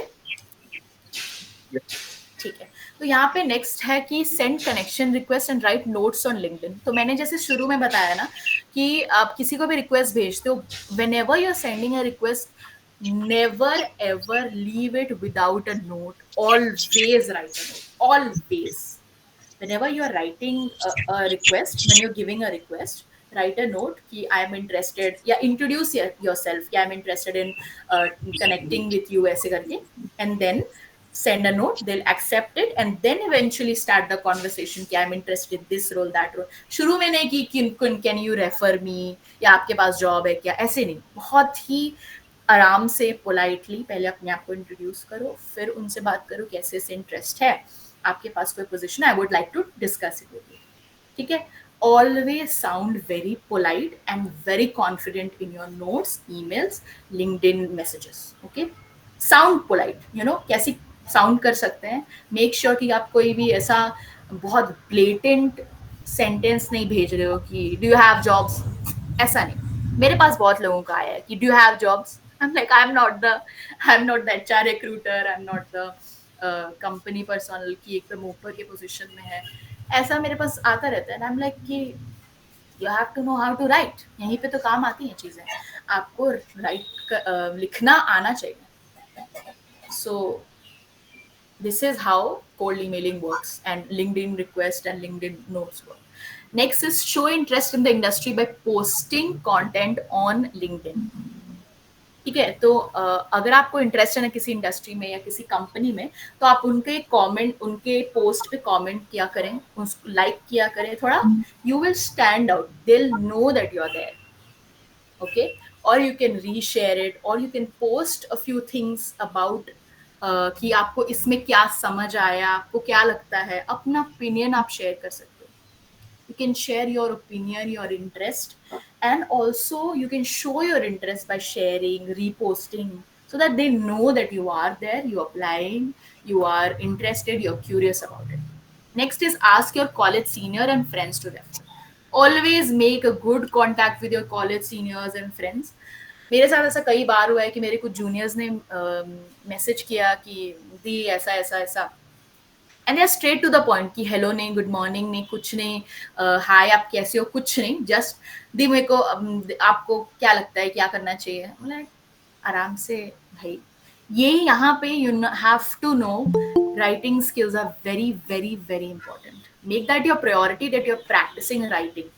ठीक है, तो यहाँ पे नेक्स्ट है कि send connection request and right notes on LinkedIn. तो मैंने जैसे शुरू में बताया ना कि आप किसी को भी रिक्वेस्ट भेजते हो, whenever you are sending a request, never ever leave it without a note. Always write a note, always. Whenever you are writing a request, when you're giving a request, write a note कि I am interested, या introduce yourself कि I am interested in connecting with you ऐसे करके, and then send a note. They'll accept it and then eventually start the conversation कि I am interested in this role, that role. शुरू में नहीं कि can you refer me या आपके पास job है क्या, ऐसे नहीं. बहुत ही आराम से पोलाइटली पहले अपने आप को इंट्रोड्यूस करो, फिर उनसे बात करो कैसे से इंटरेस्ट है, आपके पास कोई position, I would like to discuss it with you. ठीक है. Always sound very polite and very confident in your notes, emails, LinkedIn messages. Okay, sound polite. कैसी साउंड कर सकते हैं. मेक श्योर कि आप कोई भी ऐसा बहुत ब्लेटेंट सेंटेंस नहीं भेज रहे हो कि डू यू हैव जॉब्स, ऐसा नहीं. मेरे पास बहुत लोगों का आया है कि do you have jobs. I'm like, I'm not the HR recruiter, I'm not the company personal की एकदम ऊपर के पोजीशन में है. ऐसा मेरे पास आता रहता है, आई एम लाइक कि you have to know how to write, यहीं पे तो काम आती हैं चीज़ें, आपको राइट लिखना आना चाहिए. सो this is how cold emailing works and LinkedIn request and LinkedIn notes work. Next is show interest in the industry by posting content on LinkedIn. ठीक है, तो अगर आपको इंटरेस्ट है ना किसी इंडस्ट्री में या किसी कंपनी में, तो आप उनके कमेंट, उनके पोस्ट पे कमेंट किया करें, उसको लाइक किया करें थोड़ा. You will stand out, they will know that you are there. Okay, or you can reshare it, or you can post a few things about कि आपको इसमें क्या समझ आया, आपको क्या लगता है, अपना ओपिनियन आप शेयर कर सकते हो. You can share your opinion, your interest, and also you can show your interest by sharing, reposting, so that they know that you are there, you are applying, you are interested, you're curious about it. Next is ask your college senior and friends to refer. Always make a good contact with your college seniors and friends. मेरे साथ ऐसा कई बार हुआ है कि मेरे कुछ juniors ने मैसेज किया कि दी ऐसा ऐसा ऐसा, and they are straight to the point कि हेलो नहीं, गुड मॉर्निंग नहीं, कुछ नहीं, हाय आप कैसे हो, कुछ नहीं, जस्ट दी मेरे को आपको क्या लगता है क्या करना चाहिए. मतलब आराम से भाई, ये यहाँ पे you have to know writing skills are very very very important. Make that your priority, that you're practicing writing.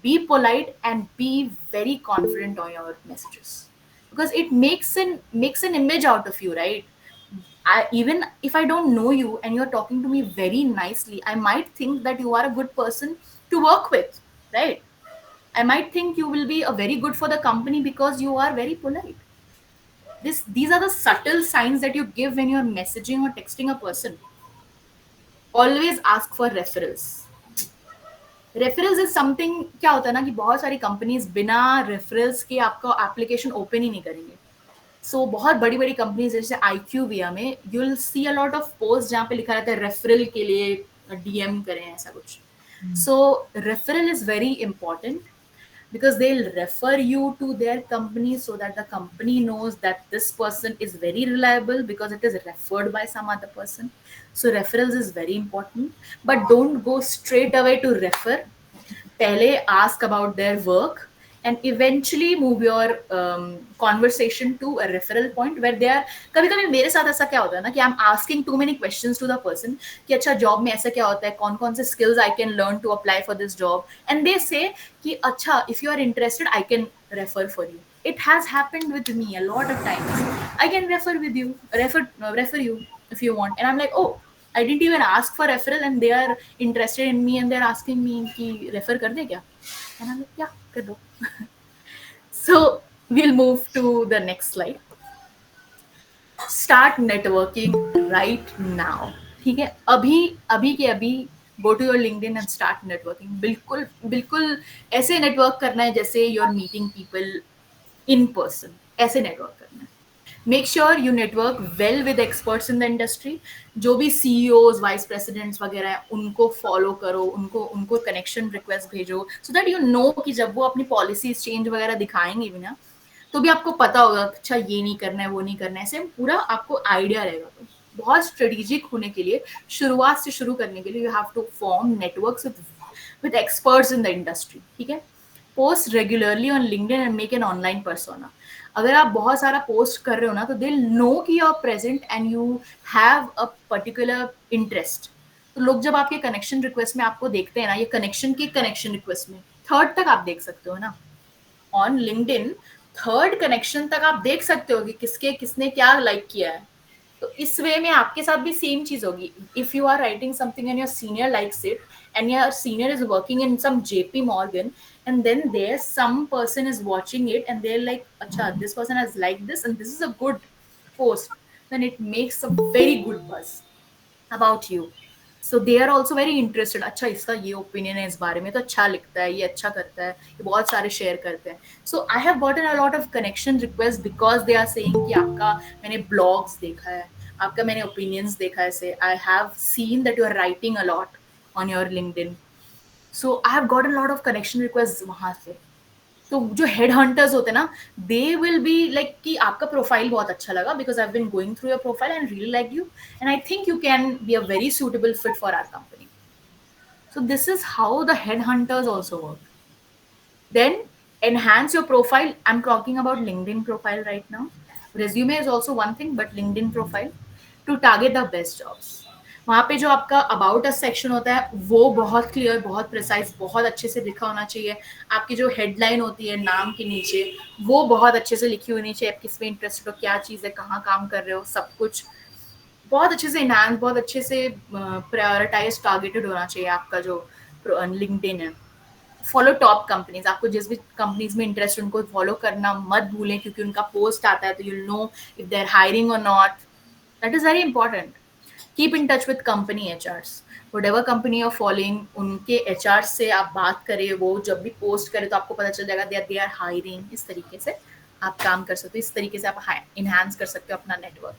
Be polite and be very confident on your messages, because it makes an image out of you, right? Even if I don't know you and you're talking to me very nicely, I might think that you are a good person to work with, right? I might think you will be a very good for the company because you are very polite. These are the subtle signs that you give when you're messaging or texting a person. Always ask for referrals. Referrals is something, क्या होता है ना कि बहुत सारी companies बिना referrals के आपका एप्लीकेशन ओपन ही नहीं करेंगे. सो बहुत बड़ी बड़ी कंपनीज जैसे IQVIA में you will see a lot of post जहाँ पे लिखा रहता है रेफरल के लिए DM करें, ऐसा कुछ. So referral is very important because they'll refer you to their company so that the company knows that this person is very reliable because it is referred by some other person. So referrals is very important, but don't go straight away to refer. Pehle ask about their work and eventually move your conversation to a referral point where they are. कभी कभी मेरे साथ ऐसा क्या होता है ना कि I'm asking too many questions to the person कि अच्छा जॉब में ऐसा क्या होता है, कौन कौन से skills I can learn to apply for this job, and they say कि अच्छा if you are interested I can refer for you. It has happened with me a lot of times. I can refer you if you want, and I'm like, oh, I didn't even ask for referral and they are interested in me and they're asking me कि refer कर दे क्या, and I'm like, yeah, कर दो. So we'll move to the next slide. Start networking right now. ठीक है, अभी के अभी go to your LinkedIn and start networking. बिल्कुल ऐसे network करना है जैसे you're meeting people in person. ऐसे network करना है. Make sure you network well with experts in the industry. जो भी CEOs, vice presidents वगैरह हैं, उनको follow करो, उनको connection request भेजो, so that you know कि जब वो अपनी policies change वगैरह दिखाएंगे भी ना, तो भी आपको पता होगा अच्छा ये नहीं करना है, वो नहीं करना है, ऐसे पूरा आपको आइडिया रहेगा. तो बहुत स्ट्रेटेजिक होने के लिए, शुरुआत से शुरू करने के लिए, you have to form networks with experts in the industry. ठीक है, post regularly on LinkedIn and make an online persona. अगर आप बहुत सारा पोस्ट कर रहे हो ना, तो दे विल नो कि you are present and you have a particular interest. तो लोग जब आपके कनेक्शन रिक्वेस्ट में आपको देखते हैं ना, ये कनेक्शन रिक्वेस्ट में थर्ड तक आप देख सकते हो ना, ऑन लिंक्डइन थर्ड कनेक्शन तक आप देख सकते हो कि किसने क्या लाइक किया है. तो इस वे में आपके साथ भी सेम चीज होगी. If you are writing something and your senior likes it and your senior is working in some JP Morgan, and then there's some person is watching it and they're like, acha, this person has liked this and this is a good post, then it makes a very good buzz about you. So they are also very interested. अच्छा इसका ये opinion है इस बारे में, तो अच्छा लिखता है, ये अच्छा करता है, ये बहुत सारे शेयर करते हैं. So I have gotten a lot of connection requests because they are saying कि आपका मैंने blogs देखा है, आपका मैंने opinions देखा है, से I have seen that you are writing a lot on your LinkedIn. So I have gotten a lot of connection requests वहाँ से. तो जो हेड हंटर्स होते हैं ना, दे विल बी लाइक कि आपका प्रोफाइल बहुत अच्छा लगा because I have been going through your profile and really like you and I think you can be a very suitable fit for our company. So this is how the headhunters also work. Then enhance your profile. I'm talking about LinkedIn profile right now. Resume is also one thing, but LinkedIn profile to target the best jobs. वहाँ पे जो आपका about us section होता है वो बहुत clear, बहुत precise, बहुत अच्छे से लिखा होना चाहिए. आपकी जो हेडलाइन होती है नाम के नीचे वो बहुत अच्छे से लिखी होनी चाहिए. आप किस में इंटरेस्टेड हो, क्या चीज़ है, कहाँ काम कर रहे हो, सब कुछ बहुत अच्छे से इनहांस, बहुत अच्छे से प्रायोरिटाइज टारगेटेड होना चाहिए आपका जो लिंक्डइन है. Follow top companies. आपको जिस भी कंपनीज में इंटरेस्ट उनको फॉलो करना मत भूलें, क्योंकि उनका पोस्ट आता है तो you know if they are hiring और not. That is very important. Keep in touch with company HRs. What company you are following उनके एचआर से आप बात करें. वो जब भी पोस्ट करें तो आपको पता चल जाएगा दे आर हायरिंग. इस तरीके से आप काम कर सकते हो. इस तरीके से आप इनहांस कर सकते हो अपना network.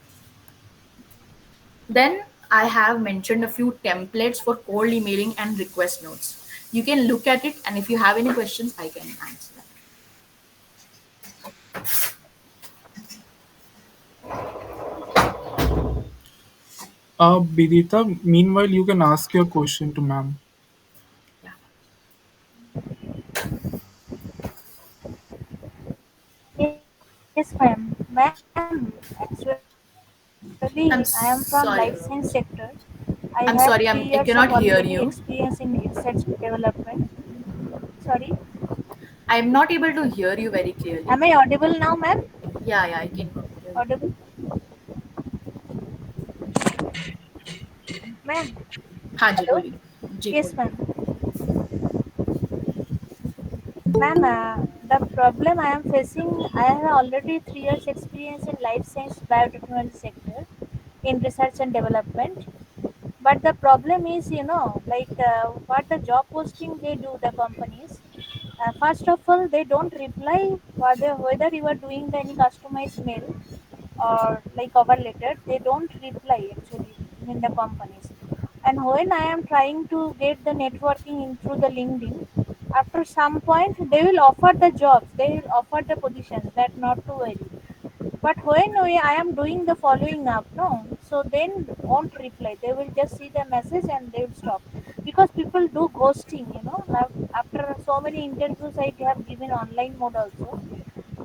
Then I have mentioned a few templates for cold emailing and request notes. You can look at it, and if you have any questions, I can answer that. Bidita, meanwhile, you can ask your question to ma'am. Yeah. Yes, ma'am. Ma'am, actually, I am from life I'm science sector. sorry. I have three I'm years of sorry. I already cannot hear experience you. in research development. Sorry, I'm not able to hear you very am I clearly. audible now, ma'am? Yeah, I can hear you. Audible, ma'am. हाँ जी Hello. बोलिए. जी Yes, बोलिए. ma'am. Ma'am, the problem I am facing, I have already 3 years experience in life science biotechnology sector in research and development. But the problem is, what the job posting they do, the companies. First of all, they don't reply whether you are doing any customized mail or like cover letter. They don't reply actually in the companies. And when I am trying to get the networking in through the LinkedIn, after some point they will offer the jobs, they will offer the positions. That not to worry. But when I am doing the following up, no, so then won't reply. They will just see the message and they will stop because people do ghosting. After so many interviews I have given online mode also,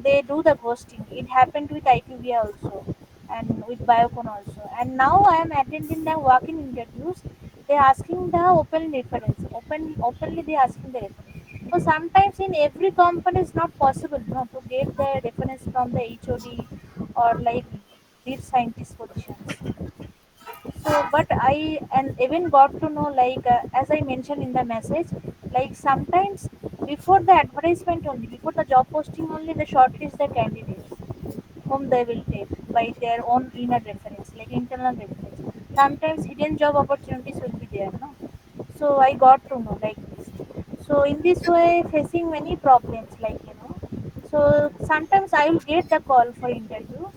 they do the ghosting. It happened with IQVIA also and with Biocon also. And now I am attending the walk-in interviews. They asking the open reference. Openly they asking the reference. So sometimes in every company it's not possible to get the reference from the HOD or like lead scientist positions. So, but I and even got to know as I mentioned in the message, like sometimes before the advertisement only, before the job posting only, they shortlist the candidates whom they will take by their own inner reference, like internal reference. Sometimes hidden job opportunities will be there, no? So I got to know like this. So in this way, facing many problems, So sometimes I will get the call for interview,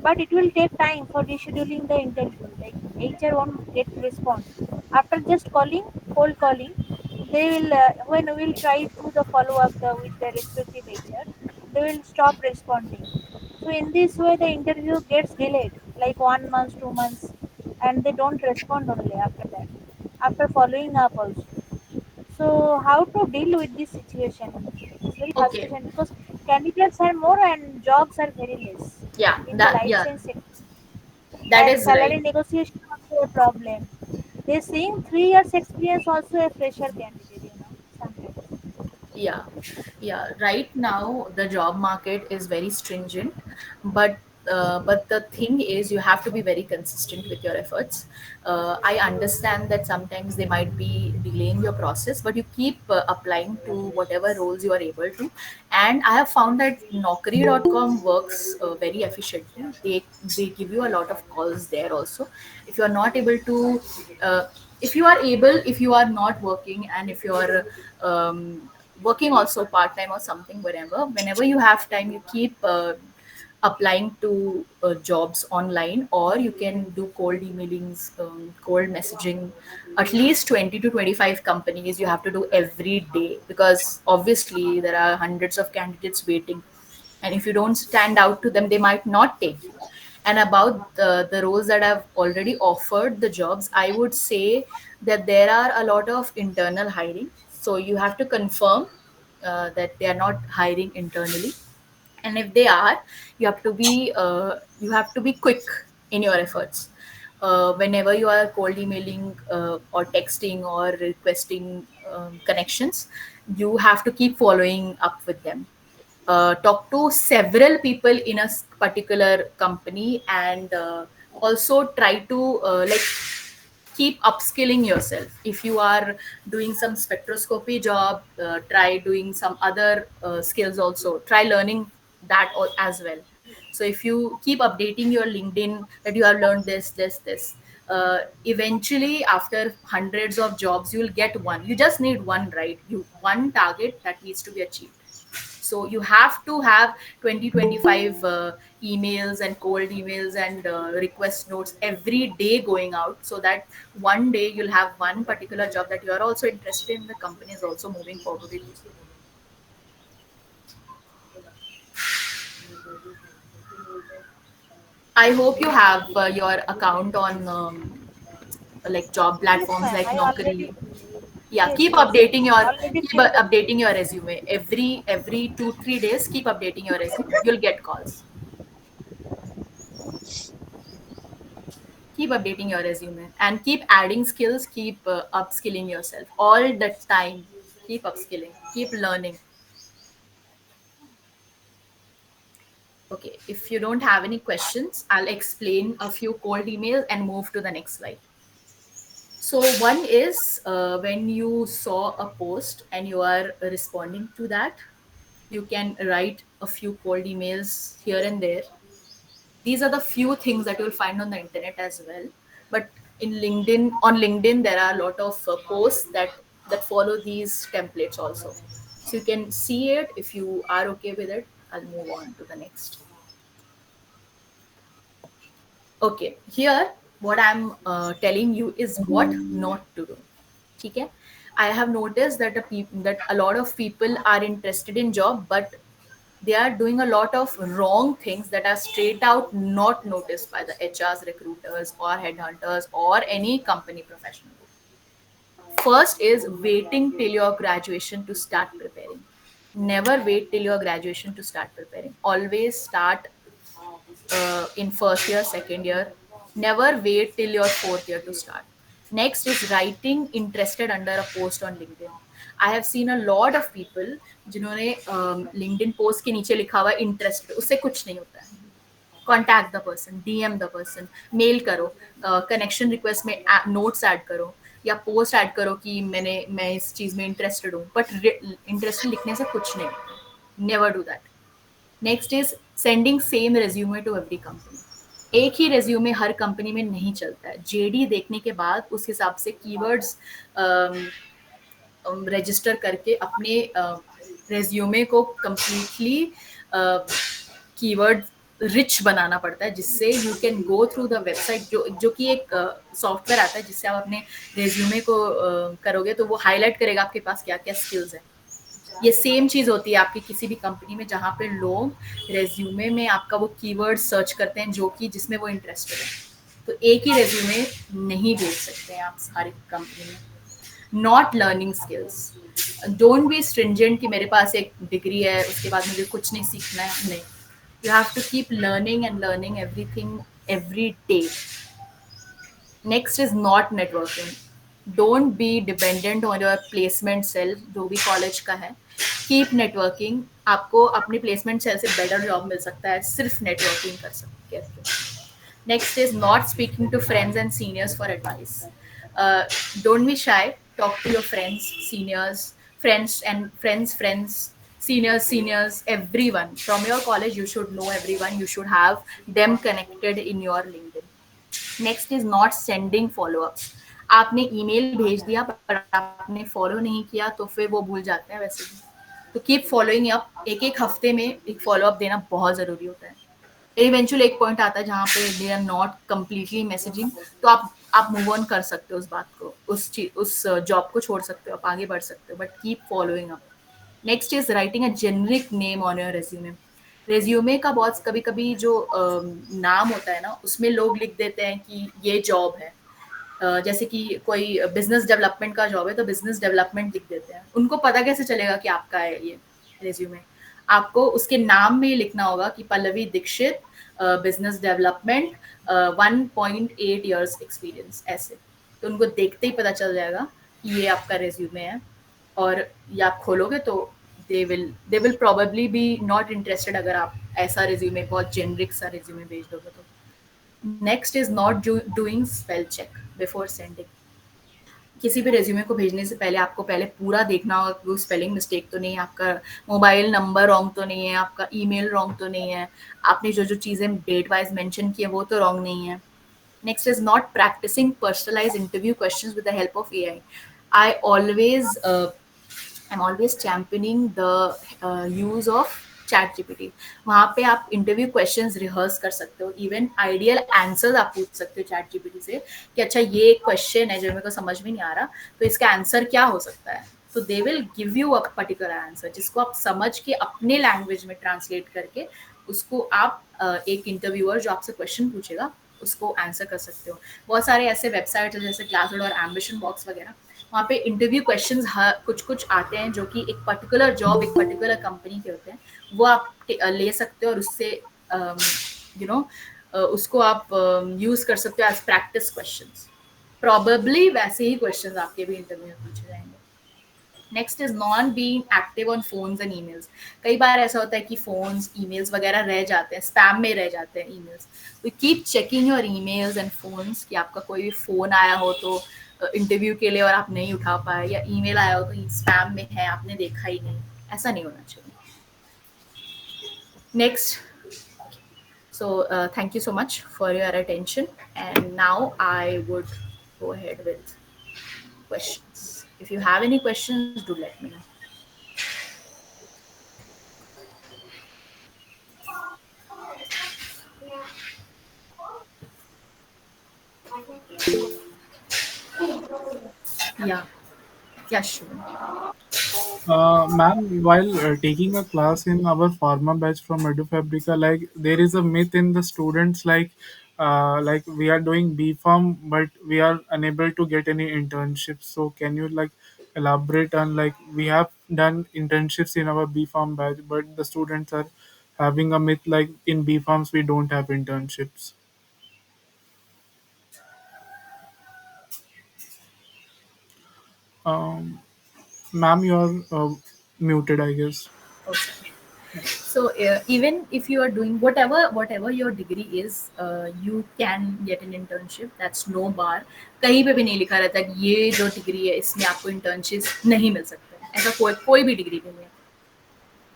but it will take time for rescheduling the interview. Like HR won't get response after just calling, cold calling. They will when we will try to the follow up with the respective HR, they will stop responding. So in this way, the interview gets delayed, like 1 month, 2 months, and they don't respond only after that. After following up also. So how to deal with this situation? It's very Okay. frustration because candidates are more and jobs are very less Yeah. in the life Yeah. science sector. That And is right. salary negotiation also a problem. They seeing 3 years experience also a fresher candidate, sometimes. Yeah, yeah. Right now the job market is very stringent, but but the thing is you have to be very consistent with your efforts. I understand that sometimes they might be delaying your process, but you keep applying to whatever roles you are able to. And I have found that Naukri.com works very efficiently. They give you a lot of calls there also. If you are not able to if you are able, if you are not working, and if you are working also part time or something, whenever you have time, you keep applying to jobs online, or you can do cold emailings, cold messaging. At least 20 to 25 companies you have to do every day, because obviously there are hundreds of candidates waiting, and if you don't stand out to them, they might not take you. And about the roles that I've already offered the jobs, I would say that there are a lot of internal hiring. So you have to confirm that they are not hiring internally, and if they are, you have to be quick in your efforts. Whenever you are cold emailing or texting or requesting connections, you have to keep following up with them. Talk to several people in a particular company, and also try to keep upskilling yourself. If you are doing some spectroscopy job, try doing some other skills also, try learning that as well. So if you keep updating your LinkedIn that you have learned this, eventually after hundreds of jobs you'll get one. You just need one, right? You one target that needs to be achieved. So you have to have 20-25 emails and cold emails and request notes every day going out, so that one day you'll have one particular job that you are also interested in, the company is also moving forward with you. I hope you have your account on like job Yes, platforms ma'am. like I already. Naukri. Yeah, Yes, keep yes. updating your Already keep filled. updating your resume every 2-3 days. Keep updating your resume, you'll get calls. Keep updating your resume and keep adding skills, keep upskilling yourself all the time. Keep upskilling, keep learning. Okay, if you don't have any questions, I'll explain a few cold emails and move to the next slide. So one is when you saw a post and you are responding to that, you can write a few cold emails here and there. These are the few things that you'll find on the internet as well. But on linkedin there are a lot of posts that follow these templates also, so you can see it. If you are okay with it, I'll move on to the next. Okay, here what I'm telling you is what not to do. Okay, I have noticed that that a lot of people are interested in job, but they are doing a lot of wrong things that are straight out not noticed by the HRs, recruiters, or headhunters, or any company professional. First is waiting till your graduation to start preparing. Never wait till your graduation to start preparing. Always start in first year, second year. Never wait till your fourth year to start. Next is writing interested under a post on LinkedIn. I have seen a lot of people जिन्होंने LinkedIn post के नीचे लिखा हुआ है interested, उससे कुछ नहीं होता है. Contact the person, DM the person, mail करो, कनेक्शन रिक्वेस्ट में नोट्स ऐड करो, या पोस्ट ऐड करो कि मैं इस चीज़ में इंटरेस्टेड हूँ, बट इंटरेस्टेड लिखने से कुछ नहीं होता. Never do that. Next is sending same resume to every company. एक ही रेज्यूमे हर कंपनी में नहीं चलता है. जेडी देखने के बाद उस हिसाब से कीवर्ड्स रजिस्टर करके अपने रेज्यूमे को कम्प्लीटली कीवर्ड रिच बनाना पड़ता है, जिससे you can go through the website, जो कि एक सॉफ्टवेयर आता है जिससे आप अपने रेज्यूमे को करोगे तो वो हाईलाइट करेगा आपके पास क्या क्या स्किल्स है. ये सेम चीज़ होती है आपकी किसी भी कंपनी में, जहाँ पे लोग रेज्यूमे में आपका वो कीवर्ड सर्च करते हैं जो कि जिसमें वो इंटरेस्टेड है. तो एक ही रेज्यूमे नहीं भेज सकते हैं आप सारी कंपनी में. Not learning skills. Don't be stringent कि मेरे पास एक डिग्री है उसके बाद मुझे कुछ नहीं सीखना है. नहीं, you have to keep learning and learning everything every day. Next is not networking. Don't be dependent on your placement cell जो भी कॉलेज का है. Keep networking. आपको अपने placement cell से better job मिल सकता है सिर्फ networking कर सकते हैं. Next is not speaking to friends and seniors for advice. Don't be shy. Talk to your friends, seniors, friends, seniors, everyone. From your college, you should know everyone. You should have them connected in your LinkedIn. Next is not sending follow-ups. आपने email भेज दिया पर आपने follow नहीं किया तो फिर वो भूल जाते हैं वैसे भी. तो कीप फॉलोइंग अप. एक एक हफ्ते में एक फॉलोअप देना बहुत ज़रूरी होता है. इवेंचुअली एक पॉइंट आता है जहाँ पे they are not completely messaging, तो आप मूव ऑन कर सकते हो उस बात को, उस जॉब को छोड़ सकते हो, आप आगे बढ़ सकते हो, but keep following up. Next is writing a generic name on your resume. Resume का बहुत कभी कभी जो नाम होता है ना, उसमें लोग लिख देते हैं कि ये जॉब है। जैसे कि कोई बिजनेस डेवलपमेंट का जॉब है तो बिजनेस डेवलपमेंट लिख देते हैं। उनको पता कैसे चलेगा कि आपका है ये रेज्यूमे? आपको उसके नाम में ही लिखना होगा कि Pallavi Dikshit, business development, 1.8 years experience, ऐसे। तो उनको देखते ही पता चल जाएगा कि ये आपका रेज्यूमे है। और ये आप खोलोगे तो they will probably be not interested अगर आप ऐसा रेज्यूमे, बहुत जेनरिक सा रेज्यूमे भेज दोगे तो। Next is not doing spell check before sending. किसी भी रेज्यूमे को भेजने से पहले आपको पहले पूरा देखना होगा कि वो स्पेलिंग मिस्टेक तो नहीं है, आपका मोबाइल नंबर रॉन्ग तो नहीं है, आपका ईमेल रॉन्ग तो नहीं है, आपने जो जो चीज़ें डेट वाइज मेंशन की है वो तो रॉन्ग नहीं है। Next is not practicing personalized interview questions with the help of AI. I always I'm always championing the use of chat GPT. वहाँ पे आप इंटरव्यू क्वेश्चंस रिहर्स कर सकते हो, इवन आइडियल आंसर्स आप पूछ सकते हो चैट जीपीटी से कि अच्छा ये क्वेश्चन है जो मेरे को समझ में नहीं आ रहा, तो इसका आंसर क्या हो सकता है। तो they will give you a particular answer जिसको आप समझ के अपने लैंग्वेज में ट्रांसलेट करके उसको आप एक इंटरव्यूअर जो आपसे क्वेश्चन पूछेगा उसको आंसर कर सकते हो। बहुत सारे ऐसे वेबसाइट्स हैं जैसे क्लासरूम और एम्बिशन बॉक्स वगैरह, वहाँ पे इंटरव्यू क्वेश्चंस कुछ कुछ आते हैं जो कि एक पर्टिकुलर जॉब, एक पर्टिकुलर कंपनी के होते हैं। वो आप ले सकते हो और उससे यू नो उसको आप यूज कर सकते हो एज प्रैक्टिस क्वेश्चंस। प्रॉबेबली वैसे ही क्वेश्चंस आपके भी इंटरव्यू में पूछे जाएंगे। Next is non being active on phones and emails. कई बार ऐसा होता है कि फोन्स, ईमेल्स वगैरह रह जाते हैं, स्पैम में रह जाते हैं ईमेल्स। तो keep checking your emails and phones कि आपका कोई भी फोन आया हो तो इंटरव्यू के लिए और आप नहीं उठा पाए, या ईमेल आया हो तो स्पैम में है आपने देखा ही नहीं, ऐसा नहीं होना चाहिए। Next, so thank you so much for your attention, and now I would go ahead with questions. If you have any questions, do let me know. Yeah, yeah, sure. Ma'am, while taking a class in our pharma batch from EduFabrica, like there is a myth in the students, like we are doing B Farm, but we are unable to get any internships. So can you like elaborate on, like we have done internships in our B Farm batch, but the students are having a myth like in B Farms we don't have internships. Um, Ma'am, you're muted, I guess. Okay. So even if you are doing whatever your degree is, you can get an internship. That's no bar. कहीं पे भी नहीं लिखा रहता कि ये जो degree है इसमें आपको इंटर्नशिप नहीं मिल सकता है, ऐसा कोई कोई भी डिग्री नहीं है।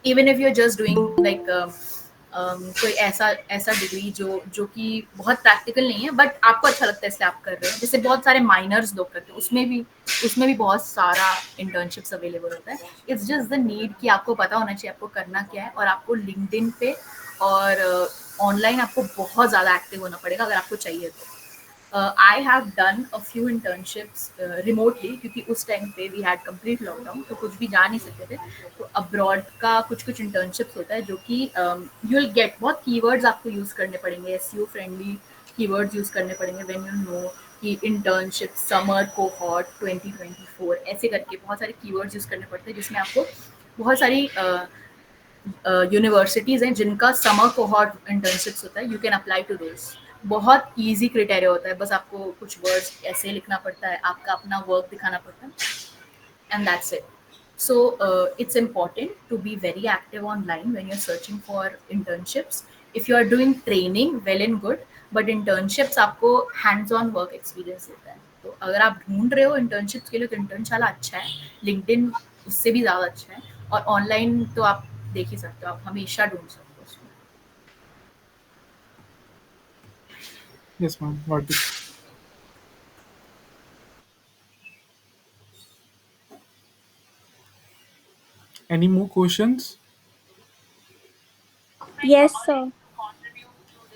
Even if you are just doing like कोई ऐसा ऐसा डिग्री जो जो कि बहुत प्रैक्टिकल नहीं है बट आपको अच्छा लगता है इसलिए आप कर रहे हो, जैसे बहुत सारे माइनर्स लोग करते हैं, उसमें भी बहुत सारा इंटर्नशिप्स अवेलेबल होता है। इट्स जस्ट द नीड कि आपको पता होना चाहिए आपको करना क्या है, और आपको लिंक्डइन पे और ऑनलाइन आपको बहुत ज़्यादा एक्टिव होना पड़ेगा अगर आपको चाहिए तो। I have done a few internships remotely, क्योंकि उस टाइम पे वी हैड कंप्लीट लॉकडाउन तो कुछ भी जा नहीं सकते थे। तो अब्रॉड का कुछ कुछ इंटर्नशिप्स होता है जो कि यू विल गेट, बहुत कीवर्ड्स आपको यूज़ करने पड़ेंगे, एसईओ फ्रेंडली कीवर्ड्स यूज़ करने पड़ेंगे व्हेन यू नो कि इंटर्नशिप समर कोहॉर्ट 2024 ऐसे करके बहुत सारे कीवर्ड्स यूज़ करने पड़ते हैं, जिसमें आपको बहुत सारी यूनिवर्सिटीज़ हैं जिनका समर कोहॉर्ट इंटर्नशिप्स होता है। You can apply to those. बहुत ईजी क्राइटेरिया होता है, बस आपको कुछ वर्ड्स ऐसे लिखना पड़ता है, आपका अपना वर्क दिखाना पड़ता है, and that's it. So it's important to be very active online when you're searching for internships. If you are doing training, well and good, but internships आपको hands on work experience देता है। तो अगर आप ढूंढ रहे हो internships के लिए तो इंटर्नशाला अच्छा है, लिंक्डइन उससे भी ज़्यादा अच्छा है, और ऑनलाइन तो आप देख ही सकते हो, आप हमेशा ढूंढ सकते हो उसमें। Yes, ma'am. Got it. Any more questions? Yes, sir.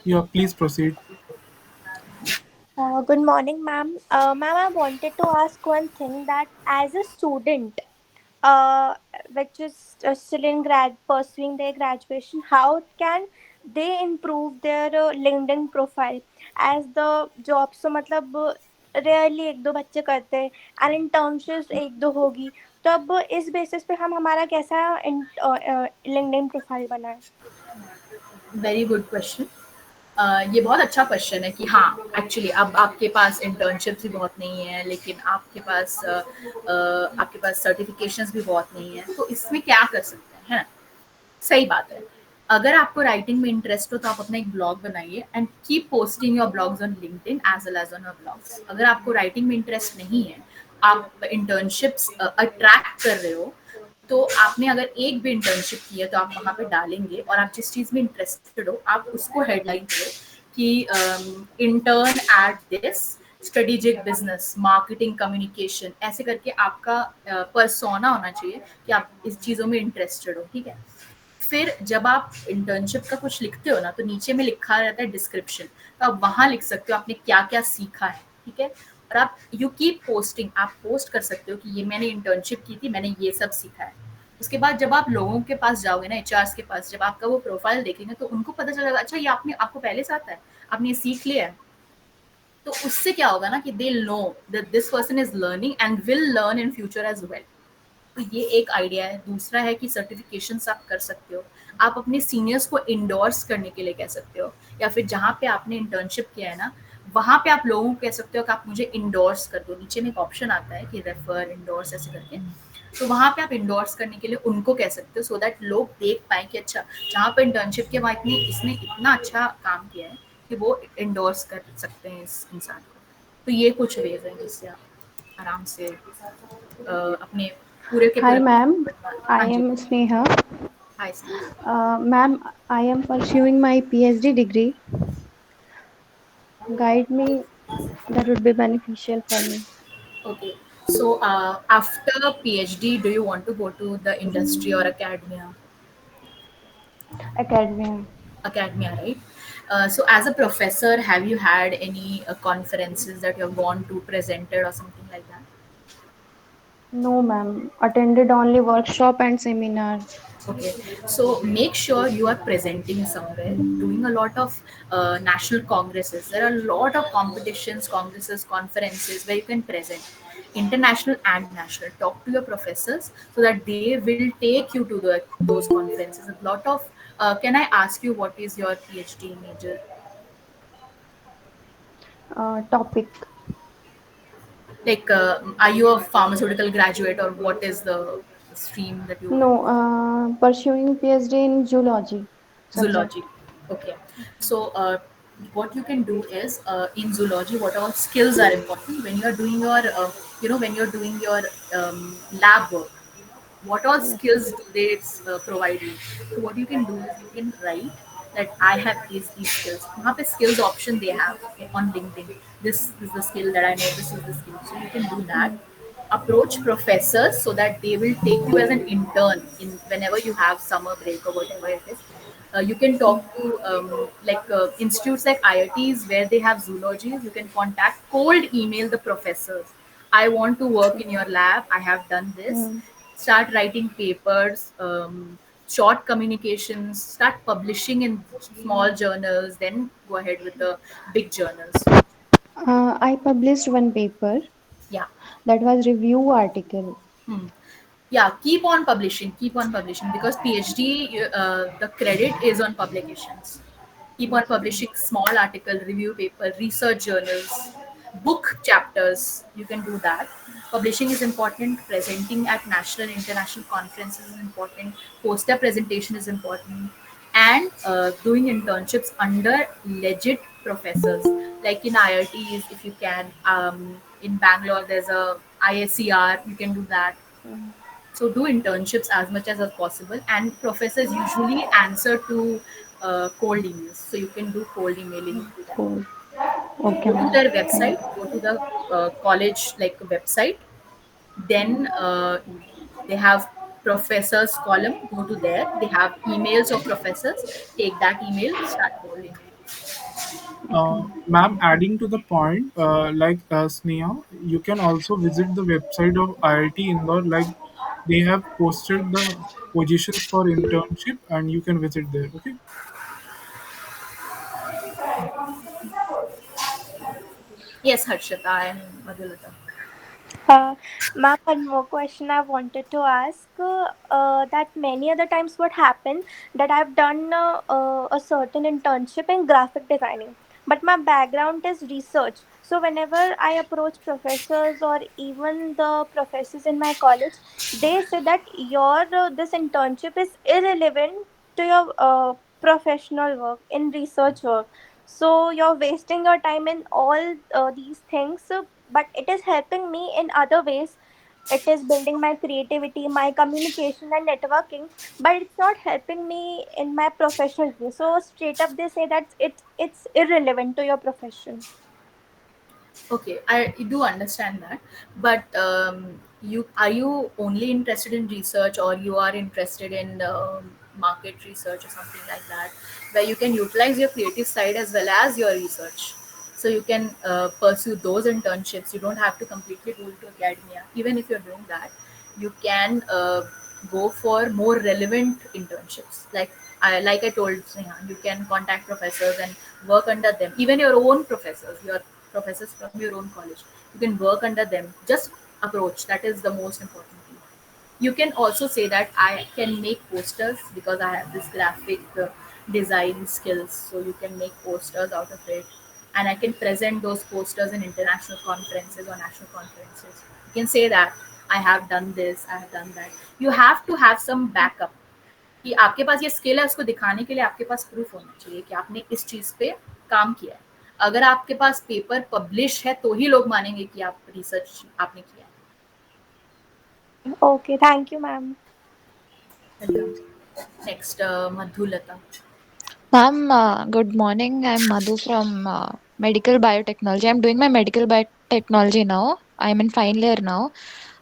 Yeah, please proceed. Good morning, ma'am. Ma'am, I wanted to ask one thing, that as a student, uh, which is still in pursuing their graduation, how can they improve their LinkedIn profile? As the jobs तो मतलब rarely एक दो बच्चे करते हैं, and internships एक दो होगी, तो अब इस बेसिस पे हम हमारा कैसा लिंक्डइन प्रोफाइल बनाए? Very good question. ये बहुत अच्छा क्वेश्चन है कि हाँ, एक्चुअली अब आपके पास इंटर्नशिप्स भी बहुत नहीं है, लेकिन आपके पास सर्टिफिकेशंस भी बहुत नहीं है, तो इसमें क्या कर सकते हैं, है ना? सही बात है। अगर आपको राइटिंग में इंटरेस्ट हो तो आप अपना एक ब्लॉग बनाइए and keep posting your blogs on LinkedIn as well as on your blogs. अगर आपको राइटिंग में इंटरेस्ट नहीं है, आप इंटर्नशिप्स अट्रैक्ट कर रहे हो, तो आपने अगर एक भी इंटर्नशिप की है तो आप वहाँ पे डालेंगे, और आप जिस चीज़ में इंटरेस्टेड हो आप उसको हेडलाइन करो कि intern at this strategic business marketing communication, ऐसे करके आपका पर्सोना होना चाहिए कि आप इस चीज़ों में इंटरेस्टेड हो, ठीक है? फिर जब आप इंटर्नशिप का कुछ लिखते हो ना, तो नीचे में लिखा रहता है डिस्क्रिप्शन, तो आप वहाँ लिख सकते हो आपने क्या क्या सीखा है, ठीक है? और आप यू कीप पोस्टिंग, आप पोस्ट कर सकते हो कि ये मैंने इंटर्नशिप की थी, मैंने ये सब सीखा है। उसके बाद जब आप लोगों के पास जाओगे ना, एचआर्स के पास, जब आपका वो प्रोफाइल देखेंगे तो उनको पता चलेगा अच्छा ये आपको पहले से आता है, आपने ये सीख लिया है। तो उससे क्या होगा ना कि they know that this person is learning and will learn in future as well. तो ये एक आइडिया है। दूसरा है कि सर्टिफिकेशंस आप कर सकते हो, आप अपने सीनियर्स को इंडोर्स करने के लिए कह सकते हो, या फिर जहाँ पे आपने इंटर्नशिप किया है ना, वहाँ पे आप लोगों को कह सकते हो कि आप मुझे इंडोर्स कर दो। नीचे में एक ऑप्शन आता है कि रेफर इंडोर्स ऐसे करके, तो वहाँ पे आप इंडोर्स करने के लिए उनको कह सकते हो, सो दैट लोग देख पाए कि अच्छा जहाँ पे इंटर्नशिप किया वहाँ इसने इतना अच्छा काम किया है कि वो इंडोर्स कर सकते हैं इस इंसान को। तो ये कुछ वेज हैं जिससे आप आराम से अपने पूरे के Hi, पूरे। ma'am. I हाँ जी। am Sneha. Hi Sneha. Ma'am, I am pursuing my PhD degree. Guide me, that would be beneficial for me. Okay. So after PhD, do you want to go to the industry or academia? Academia. Academia, right? So as a professor, have you had any conferences that you have gone to, presented, or something like that? No, ma'am. Attended only workshop and seminar. Okay, so make sure you are presenting somewhere, doing a lot of national congresses. There are a lot of competitions, congresses, conferences where you can present, international and national. Talk to your professors so that they will take you to those conferences. A lot of can I ask you what is your PhD major? Topic. Like, are you a pharmaceutical graduate, or what is the stream that you? No, pursuing PhD in zoology subject. Zoology. Okay. So, what you can do is in zoology, what all skills are important when you are doing your, when you're doing your lab work. What all Yes. skills do they provide you? So, what you can do is you can write that I have these skills. वहाँ पे skills option they have, okay, on LinkedIn. This is the skill that I know. This is the skill. So you can do that. Approach professors so that they will take you as an intern in whenever you have summer break or whatever it is. You can talk to institutes like IITs where they have zoologies. You can contact, cold email the professors. I want to work in your lab. I have done this. Mm. Start writing papers, short communications, start publishing in small journals, then go ahead with the big journals. I published one paper Yeah. that was review article. Hmm. Yeah, keep on publishing, because PhD, the credit is on publications. Keep on publishing small article, review paper, research journals, book chapters. You can do that. Publishing is important. Presenting at national international conferences is important. Poster presentation is important. And doing internships under legit professors, like in IITs if you can. In Bangalore there's a ISCR, you can do that. Mm. So do internships as much as possible, and professors usually answer to cold emails, so you can do cold emailing to them. Cool. Okay, Go to ma'am. their Thank website, go to the college like website, then they have professors column, go to there, they have emails of professors, take that email, start cold emailing. Ma'am, adding to the point, like Sneha, you can also visit the website of IIT Indore. Like They have posted the positions for internship, and you can visit there. Okay. Yes, Harshita and Madhulata. Uh, Ma'am, one more question I wanted to ask. That many other times, what happened that I've done a certain internship in graphic designing, but my background is research. So whenever I approach professors or even the professors in my college, they say that your this internship is irrelevant to your professional work in research work. So you're wasting your time in all these things, but it is helping me in other ways. It is building my creativity, my communication and networking, but it's not helping me in my professional way. So straight up they say that it's irrelevant to your profession. Okay, I do understand that, but you are you only interested in research, or you are interested in market research or something like that, where you can utilize your creative side as well as your research, so you can pursue those internships. You don't have to completely go into academia. Even if you're doing that, you can go for more relevant internships. Like I told Sneha, you can contact professors and work under them. Even your own professors, your professors from your own college, you can work under them. Just approach. That is the most important thing. You can also say that I can make posters because I have this graphic design skills. So you can make posters out of it, and I can present those posters in international conferences or national conferences. You can say that I have done this, I have done that. You have to have some backup कि आपके पास ये skill है, उसको दिखाने के लिए आपके पास proof होना चाहिए कि आपने इस चीज़ पे काम किया है. अगर आपके पास पेपर पब्लिश है तो ही लोग मानेंगे कि आप रिसर्च आपने किया है. Okay, thank you, ma'am. Welcome. Next Madhulata. Ma'am, good morning. I'm Madhu from Medical Biotechnology. I'm doing my medical biotechnology now. I'm in final year now.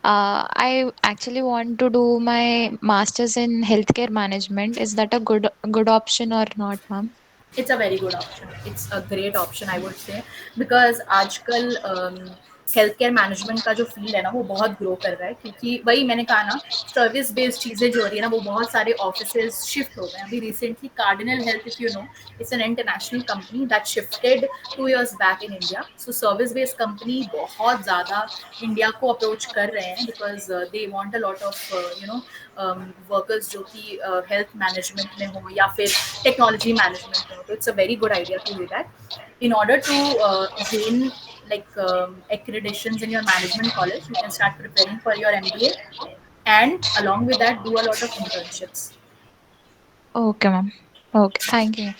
I actually want to do my master's in healthcare management. Is that a good option or not, ma'am? It's a very good option. It's a great option I would से, because आजकल health care management का जो field है ना वो बहुत grow कर रहा है, क्योंकि वही मैंने कहा ना, सर्विस बेस्ड चीज़ें जो हो रही है ना, वो बहुत सारे ऑफिस शिफ्ट हो गए हैं. अभी recently cardinal health, if you know, it's an international company that shifted 2 years back in India. So service based company बहुत ज़्यादा इंडिया को अप्रोच कर रहे हैं, because they want a lot of workers जो कि हेल्थ मैनेजमेंट में हो या फिर technology management में हो. तो it's a very good idea to do that. In order to gain accreditations in your management college, you can start preparing for your MBA, and along with that do a lot of internships. Okay, ma'am. Okay, thank you.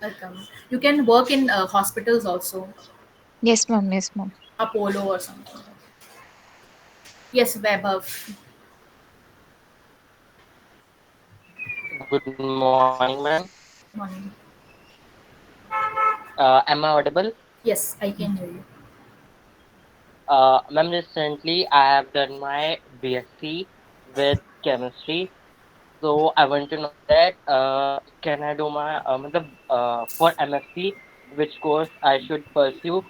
Welcome. You can work in hospitals also, Yes, ma'am. Yes, ma'am. Apollo or something. Yes, Vaibhav. Good morning, ma'am. Morning. Am I audible? Yes, I can hear you. Ma'am, recently I have done my BSc with chemistry. So I want to know that can I do my for MSc, which course I should pursue,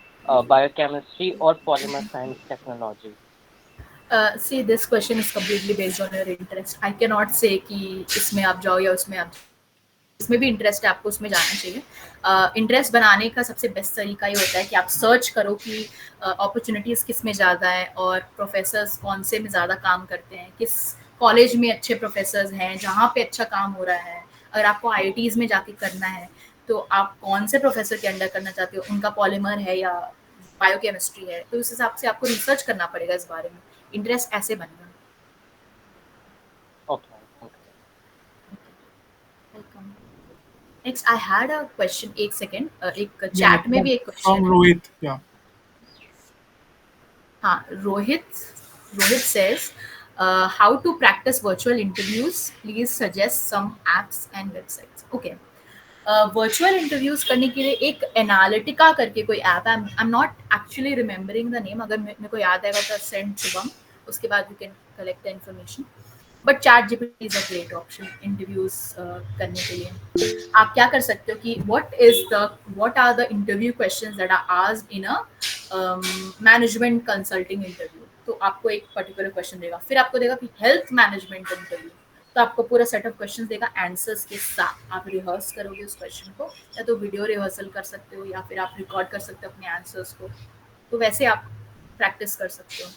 biochemistry or polymer science technology? See, this question is completely based on your interest. I cannot say कि इसमें आप जाओ या उसमें आप जाओ. जिसमें भी इंटरेस्ट है आपको उसमें जाना चाहिए. इंटरेस्ट बनाने का सबसे बेस्ट तरीका ये होता है कि आप सर्च करो कि अपॉर्चुनिटीज़ किस में ज़्यादा है, और प्रोफेसर्स कौन से में ज़्यादा काम करते हैं, किस कॉलेज में अच्छे प्रोफेसर्स हैं जहाँ पे अच्छा काम हो रहा है. अगर आपको आईआईटीज़ में जाके करना है तो आप कौन से प्रोफेसर के अंडर करना चाहते हो, उनका पॉलीमर है या बायोकेमिस्ट्री है, तो उस हिसाब से आपको रिसर्च करना पड़ेगा इस बारे में. इंटरेस्ट ऐसे बनेगा. Okay, thank you. Welcome. Next I had a question. एक सेकेंड, एक Yeah, चैट में भी एक from क्वेश्चन है. Rohit. Yeah. हाँ, Rohit says, how to practice virtual interviews, please suggest some apps and websites. Okay. Virtual interviews करने के लिए एक एनालिटिका करके कोई ऐप है. I am not actually remembering the name. अगर मेरे को याद आएगा तो सेंड शुभम, उसके बाद you can collect the information. But chat GPT is a great option interviews करने के लिए. आप क्या कर सकते हो कि what are the interview questions that are asked in a management consulting interview. तो आपको एक पर्टिकुलर क्वेश्चन देगा, फिर आपको देगा कि हेल्थ मैनेजमेंट इंटरव्यू, तो आपको पूरा सेट ऑफ क्वेश्चंस देगा आंसर्स के साथ। आप रिहर्स करोगे उस क्वेश्चन को, या तो वीडियो रिहर्सल कर सकते हो या फिर आप रिकॉर्ड कर सकते हो अपने आंसर्स को, तो वैसे आप प्रैक्टिस कर सकते हो।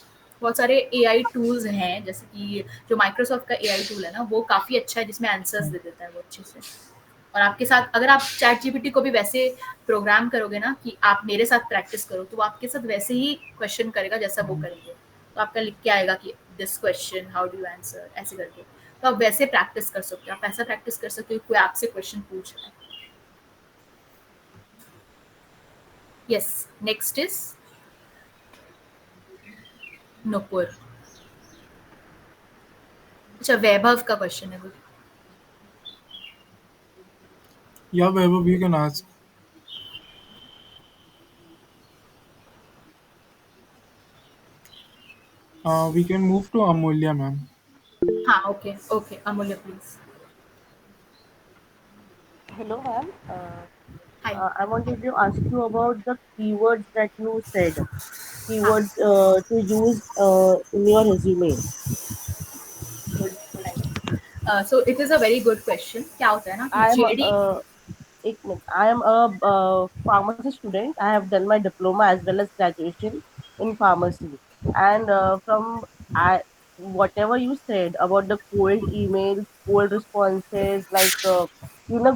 बहुत सारे एआई टूल्स हैं, जैसे कि जो माइक्रोसॉफ्ट का एआई टूल है ना, वो काफ़ी अच्छा है, जिसमें आंसर्स दे देता है वो अच्छे से। और आपके साथ अगर आप चैट जीपीटी को भी वैसे प्रोग्राम करोगे ना कि आप मेरे साथ प्रैक्टिस करो, तो वो आपके साथ वैसे ही क्वेश्चन करेगा जैसा वो करेंगे। तो आपका लिख के आएगा कि this question how do you answer, ऐसे करके। तो आप वैसे प्रैक्टिस कर सकते हो, आप ऐसा प्रैक्टिस कर सकते हो कोई आपसे क्वेश्चन पूछ रहा है। Yes, next is Nupur. अच्छा, वैभव का क्वेश्चन है वो। Yeah, Vaibhav, you can ask. We can move to Amulya, ma'am. हाँ, ओके ओके, अमूल्य please. Hello, ma'am. Hi. I wanted to ask you about the keywords that you said. हाँ, Keywords to use in your resume. Good good. So it is a very good question. क्या होता है ना कि I am JD. एक minute. I am a pharmacy student. I have done my diploma as well as graduation in pharmacy. And from I whatever you said about the cold emails, cold responses, like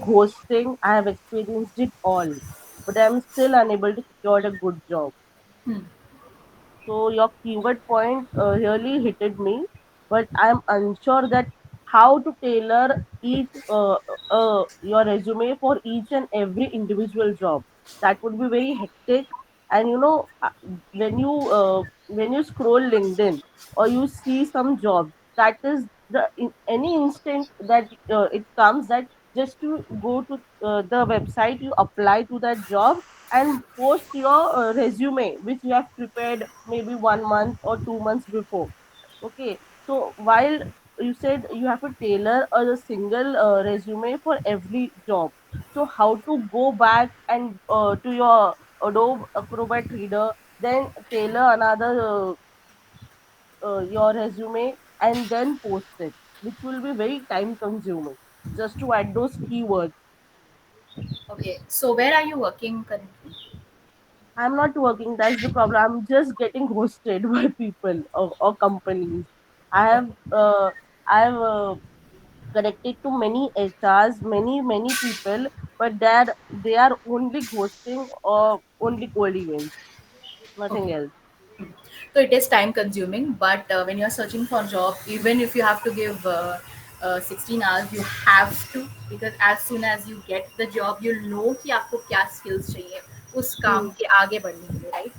ghosting, I have experienced it all. But I am still unable to secure a good job. Hmm. So your keyword point really hitted me, but I'm unsure that how to tailor each your resume for each and every individual job. That would be very hectic. And when you scroll LinkedIn or you see some job, that is in any instant that it comes that just to go to the website, you apply to that job and post your resume which you have prepared maybe 1 month or 2 months before. Okay, so while you said you have to tailor a single resume for every job, so how to go back and to your Adobe Acrobat Reader, then tailor another your resume and then post it, which will be very time consuming just to add those keywords. Okay, so where are you working currently? I'm not working. That's the problem. I'm just getting ghosted by people or companies. I have Okay. uh, I have connected to many HRs, many people, but they are only ghosting or only cold emails, nothing Okay. else. So it is time consuming, but when you're searching for a job, even if you have to give 16 hours, you have to, because as soon as you get the job, you'll know कि आपको क्या skills चाहिए उस काम Hmm. के आगे बढ़ने के लिए, right?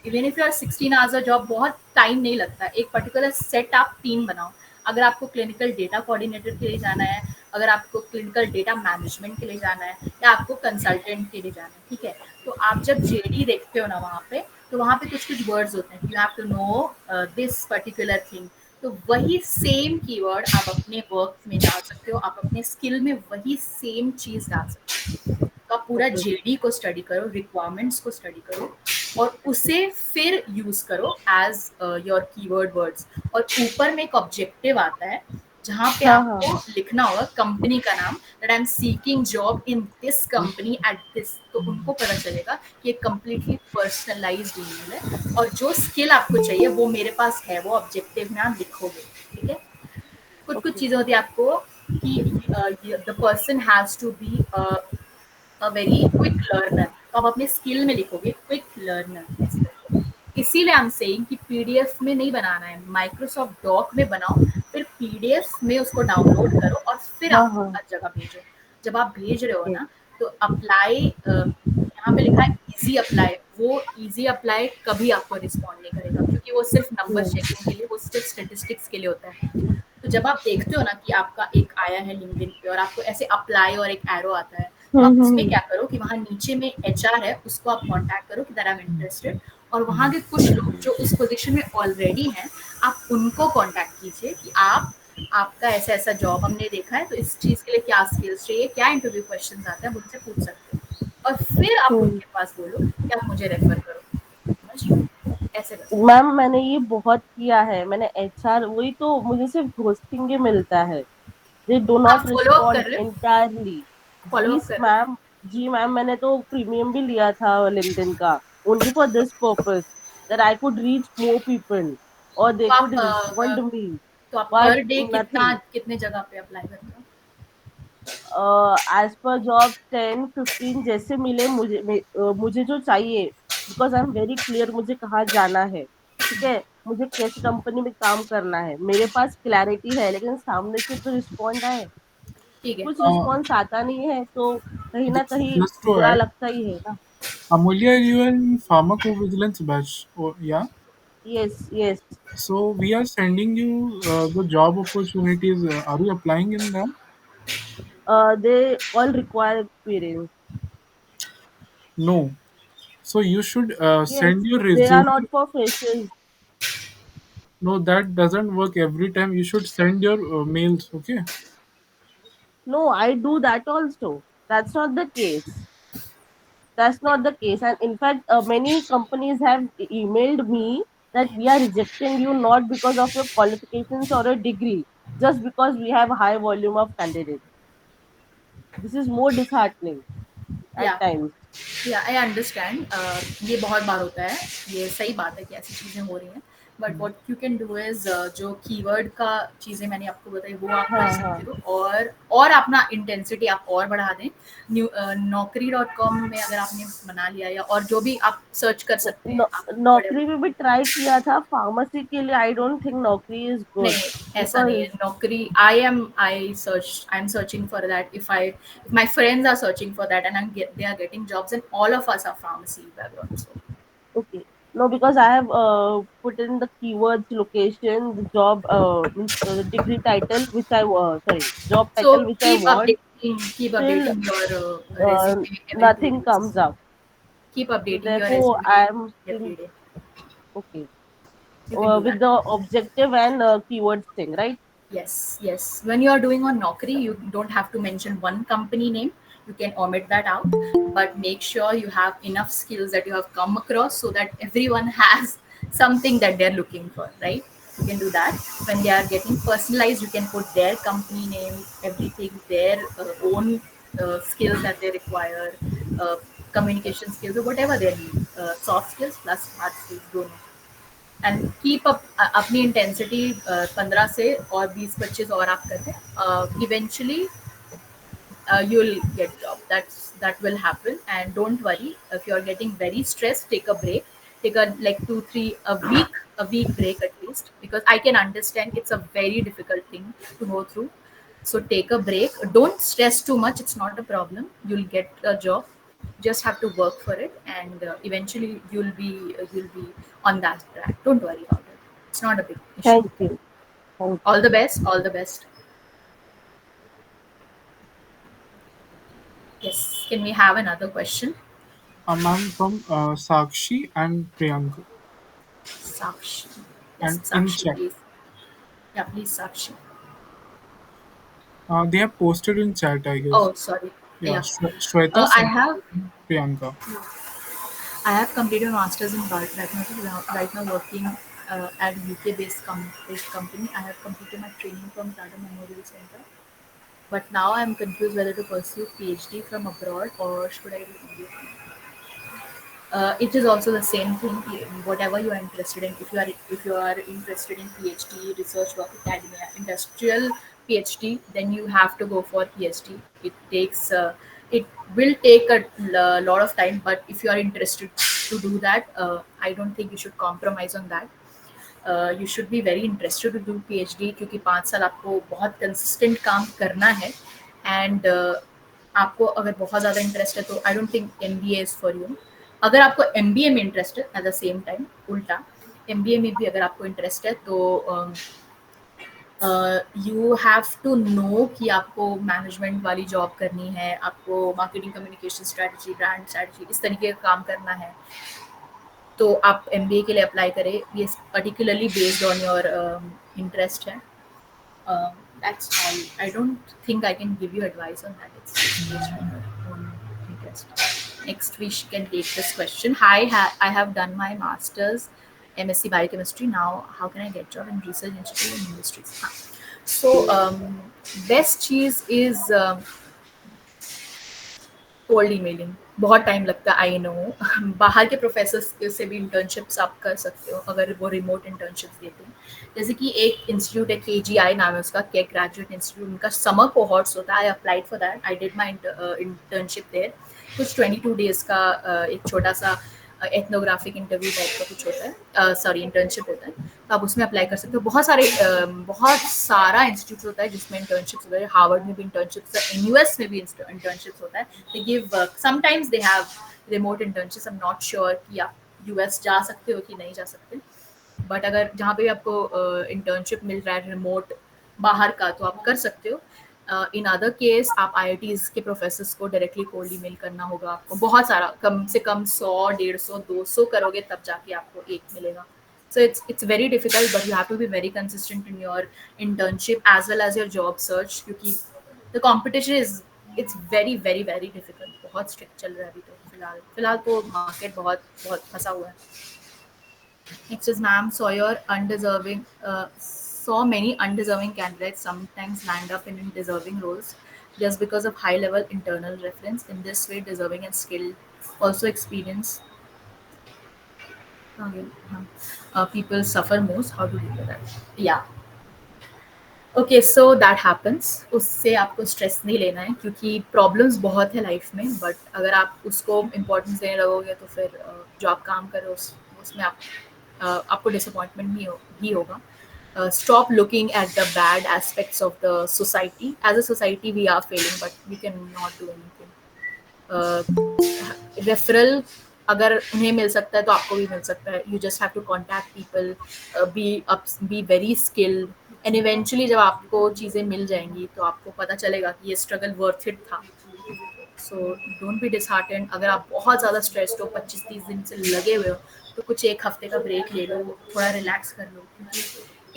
Even if you are 16 hours a job, बहुत टाइम नहीं लगता। एक पर्टिकुलर सेट आप टीम बनाओ। अगर आपको क्लिनिकल डेटा कोऑर्डिनेटर के लिए जाना है, अगर आपको क्लिनिकल डेटा मैनेजमेंट के लिए जाना है, या आपको कंसल्टेंट के लिए जाना है, ठीक है, तो आप जब जेडी देखते हो ना वहाँ पे, तो वहाँ पे कुछ कुछ वर्ड्स होते हैं, you have to know this particular thing. तो वही सेम कीवर्ड आप अपने वर्क में डाल सकते हो, आप अपने स्किल में वही सेम चीज़ डाल सकते हो। तो आप पूरा Okay. जेडी को स्टडी करो, रिक्वायरमेंट्स को स्टडी करो, और उसे फिर यूज करो एज योर कीवर्ड वर्ड्स। और ऊपर में एक ऑब्जेक्टिव आता है जहाँ पे हाँ हाँ आपको लिखना होगा कंपनी का नाम, that I am seeking job in this company at this. तो उनको पता चलेगा कि ये कंप्लीटली पर्सनलाइज्ड ईमेल है, और जो स्किल आपको चाहिए वो मेरे पास है, वो ऑब्जेक्टिव में आप लिखोगे, ठीक है। कुछ कुछ okay चीज़ें होती है आपको कि the person has to be a very quick learner, तो आप अपने स्किल में लिखोगे क्विक लर्नर ऐसे करके। इसीलिए आई एम सेइंग कि पीडीएफ में नहीं बनाना है, माइक्रोसॉफ्ट डॉक में बनाओ, फिर पीडीएफ में उसको डाउनलोड करो और फिर हाँ आप हाँ हर जगह भेजो। जब आप भेज रहे हो okay ना, तो अप्लाई, यहाँ पे लिखा है इजी अप्लाई, वो इजी अप्लाई कभी आपको रिस्पॉन्ड नहीं करेगा, क्योंकि वो सिर्फ नंबर yeah. चेकिंग के लिए, वो सिर्फ स्टेटिस्टिक्स के लिए होता है। तो जब आप देखते हो ना कि आपका एक आया है लिंक्डइन पे और आपको ऐसे अप्लाई और एक एरो आता है, तो आप उसमें हम्म। क्या करो कि वहाँ नीचे में एचआर है, उसको आप कांटेक्ट करो कि दैट आई एम इंटरेस्टेड, और वहाँ के कुछ लोग जो उस पोजीशन में ऑलरेडी हैं, आप उनको कांटेक्ट कीजिए कि आपका ऐसा ऐसा जॉब हमने देखा है, तो इस चीज़ के लिए क्या स्किल्स चाहिए, क्या इंटरव्यू क्वेश्चन आते हैं, आप उनसे पूछ सकते हो। और फिर आप हम्म। उनके पास बोलो कि आप मुझे रेफर करो। समझ रहे हो? ऐसे कर सकते मैम मैंने ये बहुत किया है, मैंने एचआर, वही तो मुझे सिर्फ घोस्टिंग ही मिलता है। दे डू हो। आप नॉट फॉलो अप कर रिस्पॉन्ड रहे हो? एंटायरली। फॉलो जी अप कर रहे हो? मैम, जी मैम, मैंने तो प्रीमियम भी लिया था लिंक्डइन का, only for this purpose, that I could reach more people और दे तो आप कुड रिस्पॉन्ड मी, तो आप बट पर डे कितना नथिंग। कितने जगह पे अप्लाई करते हो? एज पर जॉब 10-15 जैसे मिले मुझे, मुझे जो चाहिए, because I am very clear मुझे कहाँ जाना है, ठीक है, मुझे कैसी कंपनी में काम करना है, मेरे पास क्लैरिटी है, लेकिन सामने से तो रिस्पॉन्ड आए, ठीक है। कुछ रिस्पॉन्स आता नहीं है, तो कहीं ना कहीं Just to बुरा add, लगता ही है ना। Amulya, you are in pharmacovigilance batch. Oh, yeah. Yes yes. So we are sending you the job opportunities. Are you applying in them? They all require experience. No. So you should yes, send your they are resume. Not for freshers. No, that doesn't work every time. You should send your mails. Okay. No I do that also, that's not the case, that's not the case. And in fact, many companies have emailed me that we are rejecting you not because of your qualifications or a degree, just because we have a high volume of candidates. This is more disheartening at या times. या I understand, ये बहुत बार होता है, ये सही बात है कि ऐसी चीज़ें हो रही हैं। But what you can do is, जो कीवर्ड का चीज़ें मैंने आपको बताई वो आप कर हाँ सकते हाँ। हो, और अपना इंटेंसिटी आप और बढ़ा दें। Naukri.com में अगर आपने बना लिया, या और जो भी आप सर्च कर सकते हैं आप बड़े। नौकरी में भी ट्राई किया था फार्मेसी के लिए, आई डोंट थिंक नौकरी इज गुड, नहीं, ऐसा नहीं बिकॉज है। नौकरी, I am searching for that, if my friends are searching for that, and they are getting jobs, and all of us are pharmacy background. So okay, no, because I have put in the keywords, location, the job, means degree title which I sorry, job title which I want. keep Still updating your uh, resume every two nothing days. comes up. Keep So updating your therefore, resume I am every think day. okay You can do with that. the objective and keywords thing, right? Yes, yes. When you are doing on Naukri, you don't have to mention one company name. You can omit that out, but make sure you have enough skills that you have come across so that everyone has something that they're looking for, right? You can do that. When they are getting personalized, you can put their company name, everything, their own skills that they require, uh, communication skills, or whatever they need, soft skills plus hard skills, don't know. And keep up अपनी intensity 15 से और 20-25 और आप कर दें, eventually you'll get job. That will happen, and don't worry if you're getting very stressed. Take a break, take a like 2-3 a week break at least, because I can understand it's a very difficult thing to go through. So take a break, don't stress too much, it's not a problem, you'll get a job. Just have to work for it, and eventually you'll be on that track. Don't worry about it, it's not a big issue. Thank you. Thank you. All the best, all the best. Yes, can we have another question? A ma'am from Sakshi and Priyanka. Sakshi. Yes, And in Sakshi, chat. please. Yeah, please, Sakshi. They have posted in chat, I guess. Oh, sorry. Yeah, Yeah. Shweta, I Sakshi, have and Priyanka. I have completed a master's in biotechnology. Right now, working at UK-based based company. I have completed my training from Tata Memorial Center. But now I'm confused whether to pursue PhD from abroad or should I do MBA. It is also the same thing. Whatever you are interested in, if you are interested in PhD, research work, academia, industrial PhD, then you have to go for PhD. It will take a lot of time, but if you are interested to do that, I don't think you should compromise on that. You should be very interested to do PhD, क्योंकि 5 साल आपको बहुत consistent काम करना है। And आपको अगर बहुत ज़्यादा इंटरेस्ट है तो I don't think MBA is for you. अगर आपको MBA में इंटरेस्ट है, एट द सेम टाइम उल्टा MBA में भी अगर आपको इंटरेस्ट है तो यू हैव टू नो कि आपको मैनेजमेंट वाली जॉब करनी है, आपको marketing, communication strategy, brand strategy, इस तरीके का काम करना है, तो आप MBA के लिए अप्लाई करें। ये particularly based on your interest है। That's all. I don't think I can give you advice on that. It's based on your own interest. Next, we can take this question. Hi, I have done my master's MSc Biochemistry. Now, how can I get job in research institute and industries? So, best cheese is cold emailing बहुत time लगता है I know बाहर के professors से भी internships आप कर सकते हो अगर वो रिमोट इंटर्नशिप्स देते हैं जैसे कि एक इंस्टीट्यूट है KGI नाम है उसका केक ग्रेजुएट इंस्टीट्यूट उनका समर कोहॉर्ट्स होता है I applied for that I did my internship there कुछ 22 डेज का एक छोटा सा एथनोग्राफिक इंटरव्यू टाइप का कुछ होता है सॉरी इंटर्नशिप होता है तो आप उसमें अप्लाई कर सकते हो बहुत सारा इंस्टीट्यूट होता है जिसमें इंटर्नशिप्स होता है हार्वर्ड में भी इंटर्नशिप्स है US में भी इंटर्नशिप्स होता है they give sometimes they have remote internships I am not sure कि आप US जा सकते हो कि नहीं जा सकते बट अगर जहाँ पे भी आपको इंटर्नशिप मिल रहा है रिमोट बाहर का तो आप कर सकते हो इन अदर केस आप IITs के प्रोफेसर्स को डायरेक्टली कोल्ड ईमेल करना होगा आपको बहुत सारा कम से कम 100 150 200 करोगे तब जाके आपको एक मिलेगा so it's very difficult but you have to be very consistent in your internship as well as your job search क्योंकि the competition is it's very very very difficult बहुत strict चल रहा है अभी तो फिलहाल तो मार्केट बहुत बहुत फंसा हुआ है Next is ma'am saw many undeserving candidates sometimes land up in deserving roles just because of high level internal reference. In this way, deserving and skill also experience people suffer most. How to deal with that? Yeah. Okay so that happens उससे आपको stress नहीं लेना है क्योंकि problems बहुत है life में but अगर आप उसको इम्पोर्टेंस देने लगोगे तो फिर जो आप काम कर रहे हो उसमें आपको डिसअपॉइंटमेंट ही होगा stop looking at the bad aspects of the society as a society we are failing but we cannot do anything referral अगर उन्हें मिल सकता है तो आपको भी मिल सकता है you just have to contact people be very skilled and eventually जब आपको चीज़ें मिल जाएंगी तो आपको पता चलेगा कि ये स्ट्रगल वर्थ इट था सो डोंट बी डिसहार्टेंड अगर आप बहुत ज़्यादा स्ट्रेस्ड हो 25-30 दिन से लगे हुए हो तो कुछ एक हफ्ते का ब्रेक ले लो थोड़ा रिलैक्स कर लो क्योंकि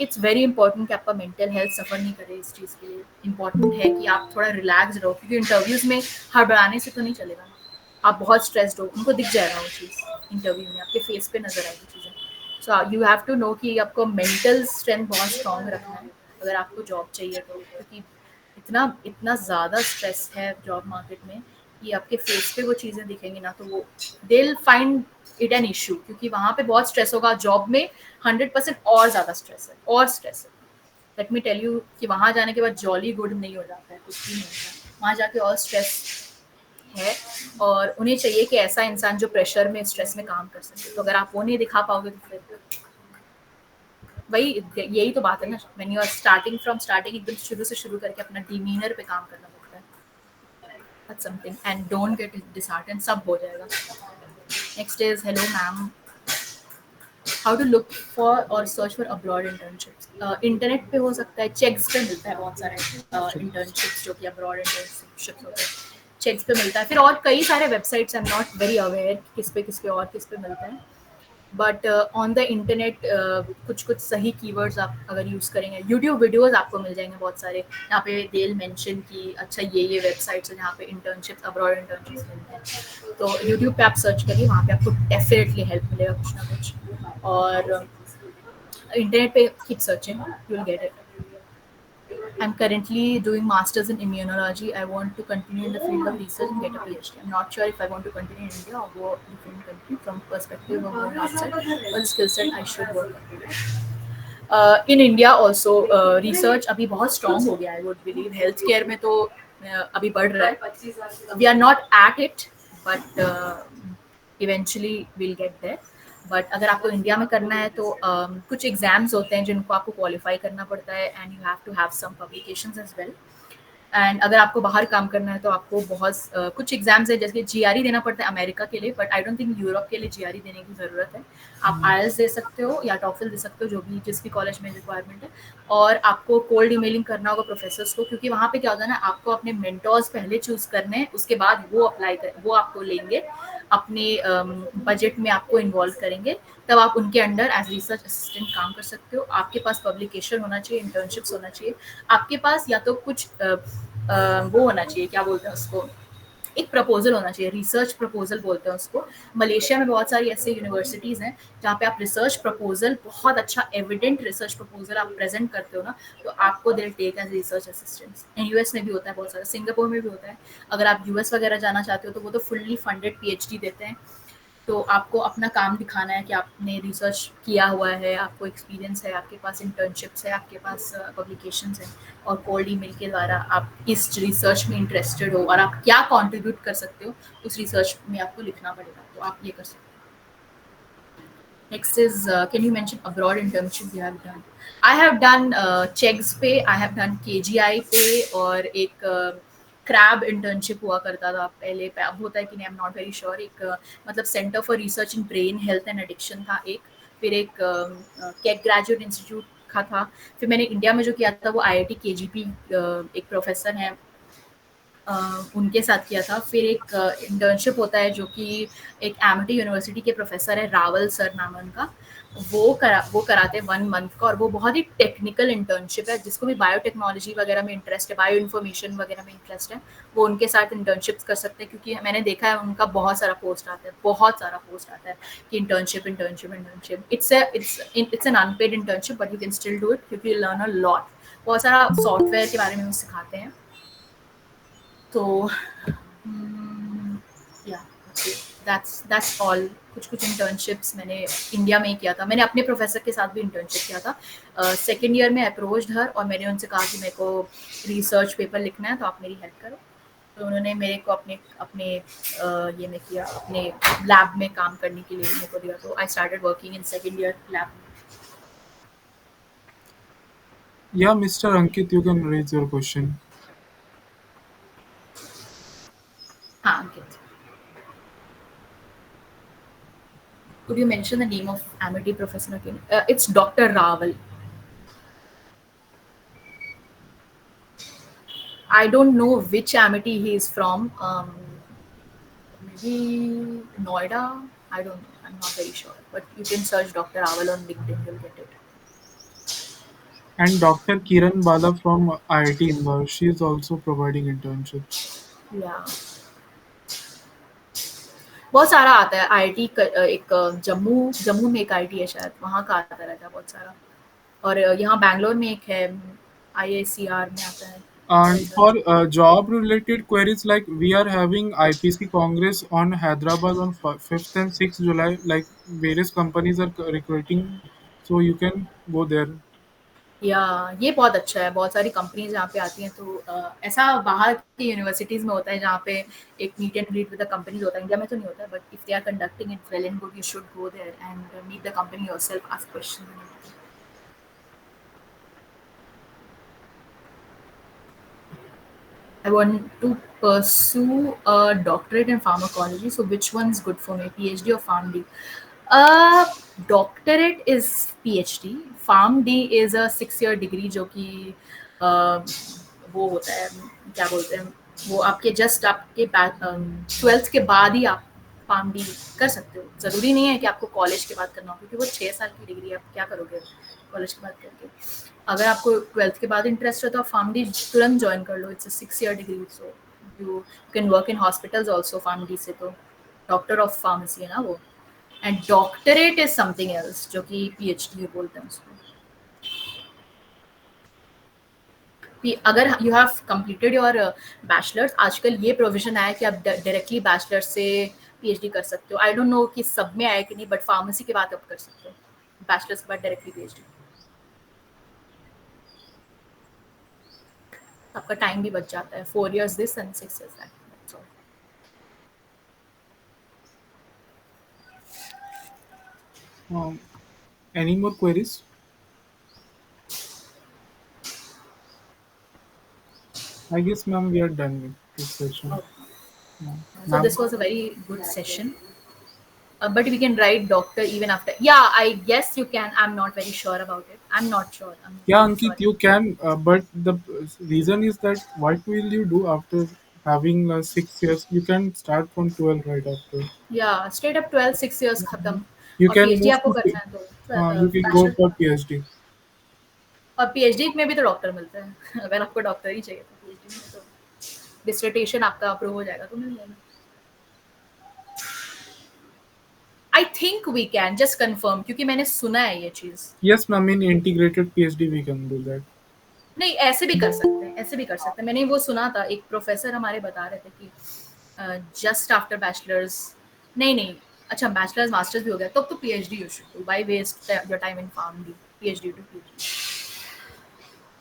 इट्स वेरी इंपॉर्टेंट कि आपका मेंटल हेल्थ सफ़र नहीं करे इस चीज़ के लिए इंपॉर्टेंट है कि आप थोड़ा रिलैक्स रहो क्योंकि इंटरव्यूज़ में हड़बड़ाने से तो नहीं चलेगा ना आप बहुत स्ट्रेस्ड हो उनको दिख जाएगा वो चीज़ इंटरव्यू में आपके फेस पे नज़र आएगी चीज़ें so you have to know कि आपको मेंटल स्ट्रेंथ बहुत स्ट्रॉन्ग रखना है अगर आपको जॉब चाहिए तो क्योंकि इतना ज़्यादा स्ट्रेस है जॉब मार्केट में कि आपके फेस पे वो चीज़ें दिखेंगी ना तो वो they will find it an issue क्योंकि वहाँ पे बहुत स्ट्रेस होगा जॉब में 100% और ज़्यादा स्ट्रेस है लेट मी टेल यू कि वहाँ जाने के बाद जॉली गुड नहीं हो जाता है कुछ भी नहीं होता वहाँ जाके और स्ट्रेस है और उन्हें चाहिए कि ऐसा इंसान जो प्रेशर में स्ट्रेस में काम कर सके तो अगर आप वो नहीं दिखा पाओगे तो फिर वही यही तो बात है ना व्हेन यू आर स्टार्टिंग एकदम शुरू से शुरू करके अपना डिमीनर पे काम करना पड़ता है that's something and don't get disheartened सब हो जाएगा next is hello ma'am how to look for और search for abroad internships internet पे हो सकता है चेक्स पे मिलता है बहुत सारे इंटर्नशिप्स जो कि अब्रॉड इंटर्नशिप्स होते हैं चेक्स पे मिलता है फिर और कई सारे websites I am not very aware किस पे मिलता है बट ऑन द इंटरनेट कुछ सही कीवर्ड्स आप अगर यूज़ करेंगे यूट्यूब वीडियोस आपको मिल जाएंगे बहुत सारे यहाँ पे देल मेंशन कि अच्छा ये वेबसाइट्स है जहाँ पे इंटर्नशिप्स अब्रॉड इंटर्नशिप्स मिलते हैं तो यूट्यूब पे आप सर्च करिए वहाँ पे आपको डेफिनेटली हेल्प मिलेगा कुछ ना कुछ और इंटरनेट पे keep searching you will get it I'm currently doing masters in immunology. I want to continue in the field of research and get a PhD. I'm not sure if I want to continue in India or go to different country from perspective of going outside. What skill set I should work on. In India also research अभी बहुत strong हो गया है. I would believe healthcare में तो अभी बढ़ रहा है. We are not at it, but eventually we'll get there. But अगर आपको इंडिया में करना है तो कुछ एग्जाम्स होते हैं जिनको आपको क्वालिफाई करना पड़ता है and you have to have some publications as well and अगर आपको बाहर काम करना है तो आपको बहुत कुछ एग्जाम्स है जैसे GRE देना पड़ता है अमेरिका के लिए but I don't think Europe के लिए GRE देने की ज़रूरत है आप IELTS दे सकते हो या TOEFL दे सकते हो जो भी जिस भी कॉलेज में रिक्वायरमेंट है और आपको कोल्ड ईमेलिंग करना होगा प्रोफेसर्स को क्योंकि वहाँ पे क्या होता है ना आपको अपने मेंटोर्स पहले चूज़ करने हैं उसके बाद वो आपको लेंगे अपने बजट में आपको इन्वॉल्व करेंगे तब आप उनके अंडर एज रिसर्च असिस्टेंट काम कर सकते हो आपके पास पब्लिकेशन होना चाहिए इंटर्नशिप्स होना चाहिए आपके पास या तो कुछ वो होना चाहिए क्या बोलते हैं उसको एक प्रपोजल होना चाहिए, रिसर्च प्रपोजल बोलते हैं उसको। मलेशिया में बहुत सारी ऐसे यूनिवर्सिटीज़ हैं जहाँ पे आप रिसर्च प्रपोजल, बहुत अच्छा एविडेंट रिसर्च प्रपोजल आप प्रेजेंट करते हो ना, तो आपको दिल take as research assistants. And US में भी होता है बहुत सारा, सिंगापुर में भी होता है। अगर आप यूएस वगैरह जाना चाहते हो तो वो तो फुल्ली फंडेड पीएचडी देते हैं। तो आपको अपना काम दिखाना है कि आपने रिसर्च किया हुआ है, आपको एक्सपीरियंस है, आपके पास इंटर्नशिप्स है, आपके पास पब्लिकेशंस हैं, और कोल्ड ईमेल के द्वारा आप किस रिसर्च में इंटरेस्टेड हो और आप क्या कंट्रीब्यूट कर सकते हो उस रिसर्च में आपको लिखना पड़ेगा, तो आप ये कर सकते हो। Next is, can you mention abroad internship you have done? I have done Chegs पे, I have done KGI पे, और एक क्रैब इंटर्नशिप हुआ करता था पहले पे, अब होता है कि नहीं, आई एम नॉट वेरी श्योर। एक मतलब centre for research in brain health and addiction था एक, फिर एक केक ग्रेजुएट इंस्टीट्यूट का था। फिर मैंने इंडिया में जो किया था वो IIT KGP, एक प्रोफेसर हैं उनके साथ किया था। फिर एक इंटर्नशिप होता है जो कि एक एमिटी यूनिवर्सिटी के प्रोफेसर है, रावल सर नाम है उनका, वो कराते हैं 1 मंथ का, और वो बहुत ही टेक्निकल इंटर्नशिप है। जिसको भी बायोटेक्नोलॉजी वगैरह में इंटरेस्ट है, बायो इन्फॉर्मेशन वगैरह में इंटरेस्ट है, वो उनके साथ इंटर्नशिप्स कर सकते हैं। क्योंकि मैंने देखा है उनका बहुत सारा पोस्ट आता है, बहुत सारा पोस्ट आता है कि internship internship internship. It's an unpaid internship but you can still do it क्योंकि यू लर्न अ लॉट। बहुत सारा सॉफ्टवेयर के बारे में वो सिखाते हैं। तो या दैट्स ऑल। कुछ इंटर्नशिप्स मैंने इंडिया में ही किया था। मैंने अपने प्रोफेसर के साथ भी इंटर्नशिप किया था। सेकेंड ईयर में अप्रोच्ड हर, और मैंने उनसे कहा कि मेरे को रिसर्च पेपर लिखना है तो आप मेरी हेल्प करो। तो उन्होंने मेरे को अपने अपने ये में किया, अपने लैब में काम करने के लिए मेरे को दिया। तो I started working in second year lab में। Yeah, Mr. Ankit, you can raise your question. हाँ अंकित, could you mention the name of Amity professor again? It's Dr. Raval. I don't know which Amity he is from. Maybe Noida. I don't know. I'm not very sure. But you can search Dr. Raval on LinkedIn. You'll get it. And Dr. Kiran Bala from IIT Indore, she is also providing internships. Yeah. बहुत सारा आता है IIT. एक जम्मू में एक IIT है शायद, वहाँ का आता रहता है बहुत सारा। और यहाँ बैंगलोर में एक है, IICR में आता है। And for job related queries, like we are having IPC Congress on Hyderabad on 5th and 6th July, like various companies are recruiting, so you can go there. या ये बहुत अच्छा है, बहुत सारी कंपनीज यहाँ पे आती हैं। तो ऐसा बाहर की यूनिवर्सिटीज़ में होता है जहाँ पे एक meet and greet with the companies होता है। इंडिया में तो नहीं होता है, but if they are conducting it well and good, you should go there and meet the company yourself, ask question. I want to pursue a doctorate in pharmacology. So which one's good for me, PhD or PharmD? Doctorate is PhD. PharmD is a 6-year degree जो कि वो होता है, क्या बोलते हैं, वो आपके जस्ट आपके 12th के बाद ही आप PharmD कर सकते हो। ज़रूरी नहीं है कि आपको कॉलेज के बाद करना हो, क्योंकि वो 6 साल की डिग्री है। आप क्या करोगे कॉलेज के बाद करके? अगर आपको 12th के बाद इंटरेस्ट है तो आप PharmD तुरंत ज्वाइन कर लो। It's a 6-year degree, so you can work in hospitals also PharmD से। तो डॉक्टर ऑफ फार्मेसी है ना वो। And doctorate is something else, जो कि PhD बोलते हैं उसको। अगर you have completed your bachelors, आजकल ये प्रोविजन आया कि आप डायरेक्टली बैचलर्स से PhD कर सकते हो। आई डोंट नो कि सब में आया कि नहीं, बट फार्मेसी के बाद आप कर सकते हो बैचलर्स के बाद डायरेक्टली PhD। आपका टाइम भी बच जाता है, 4 years this and 6 years that. Any more queries? I guess, ma'am, we are done with this session. Yeah. So Ma'am, this was a very good session. But we can write doctor even after. Yeah, I guess you can. I'm not very sure about it. I'm not sure. yeah, I'm Ankit, sorry. you can, but the reason is that what will you do after having 6 years? You can start from 12 right after. Yeah, straight up 12, 6 years खत्म। You और can PhD move आपको to, करना है तो you can go bachelor। for PhD. और PhD में भी तो डॉक्टर मिलता है। अगर आपको डॉक्टर ही चाहिए तो PhD में तो डिसर्टेशन आपका अप्रूव हो जाएगा तो मिल जाएगा. I think we can just confirm, क्योंकि मैंने सुना है ये चीज. Yes, ma'am. In integrated PhD, we can do that. नहीं, ऐसे भी कर सकते हैं, ऐसे भी कर सकते हैं. मैंने वो सुना था, एक प्रोफेसर हमारे बता रहे थे कि जस्ट आफ्टर बैचलर्स, नहीं नहीं, अच्छा बैचलर्स मास्टर्स भी हो गया तब तो PhD you should do. Why waste your time in Pharm D PhD to PhD.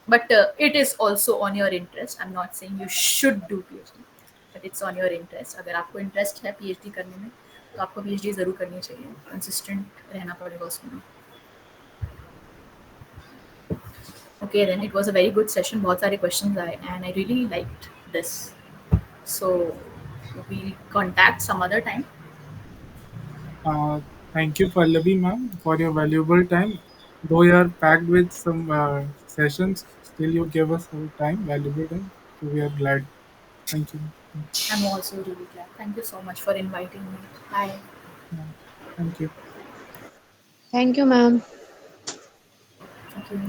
But it is also on your interest. I am not saying you should do PhD, but it's on your interest. अगर आपको interest है PhD करने में तो आपको PhD जरूर करनी चाहिए. कंसिस्टेंट रहना पड़ेगा उसमें. Okay, then it was a very good session. बहुत सारे questions आए and I really liked this. So we'll contact some other time. Uh, Thank you, Pallavi, ma'am, for your valuable time. Though you are packed with some sessions, still you gave us some time, valuable time. So we are glad. Thank you. I'm also really glad. Thank you so much for inviting me. Bye. Yeah. Thank you. Thank you, ma'am. Thank you.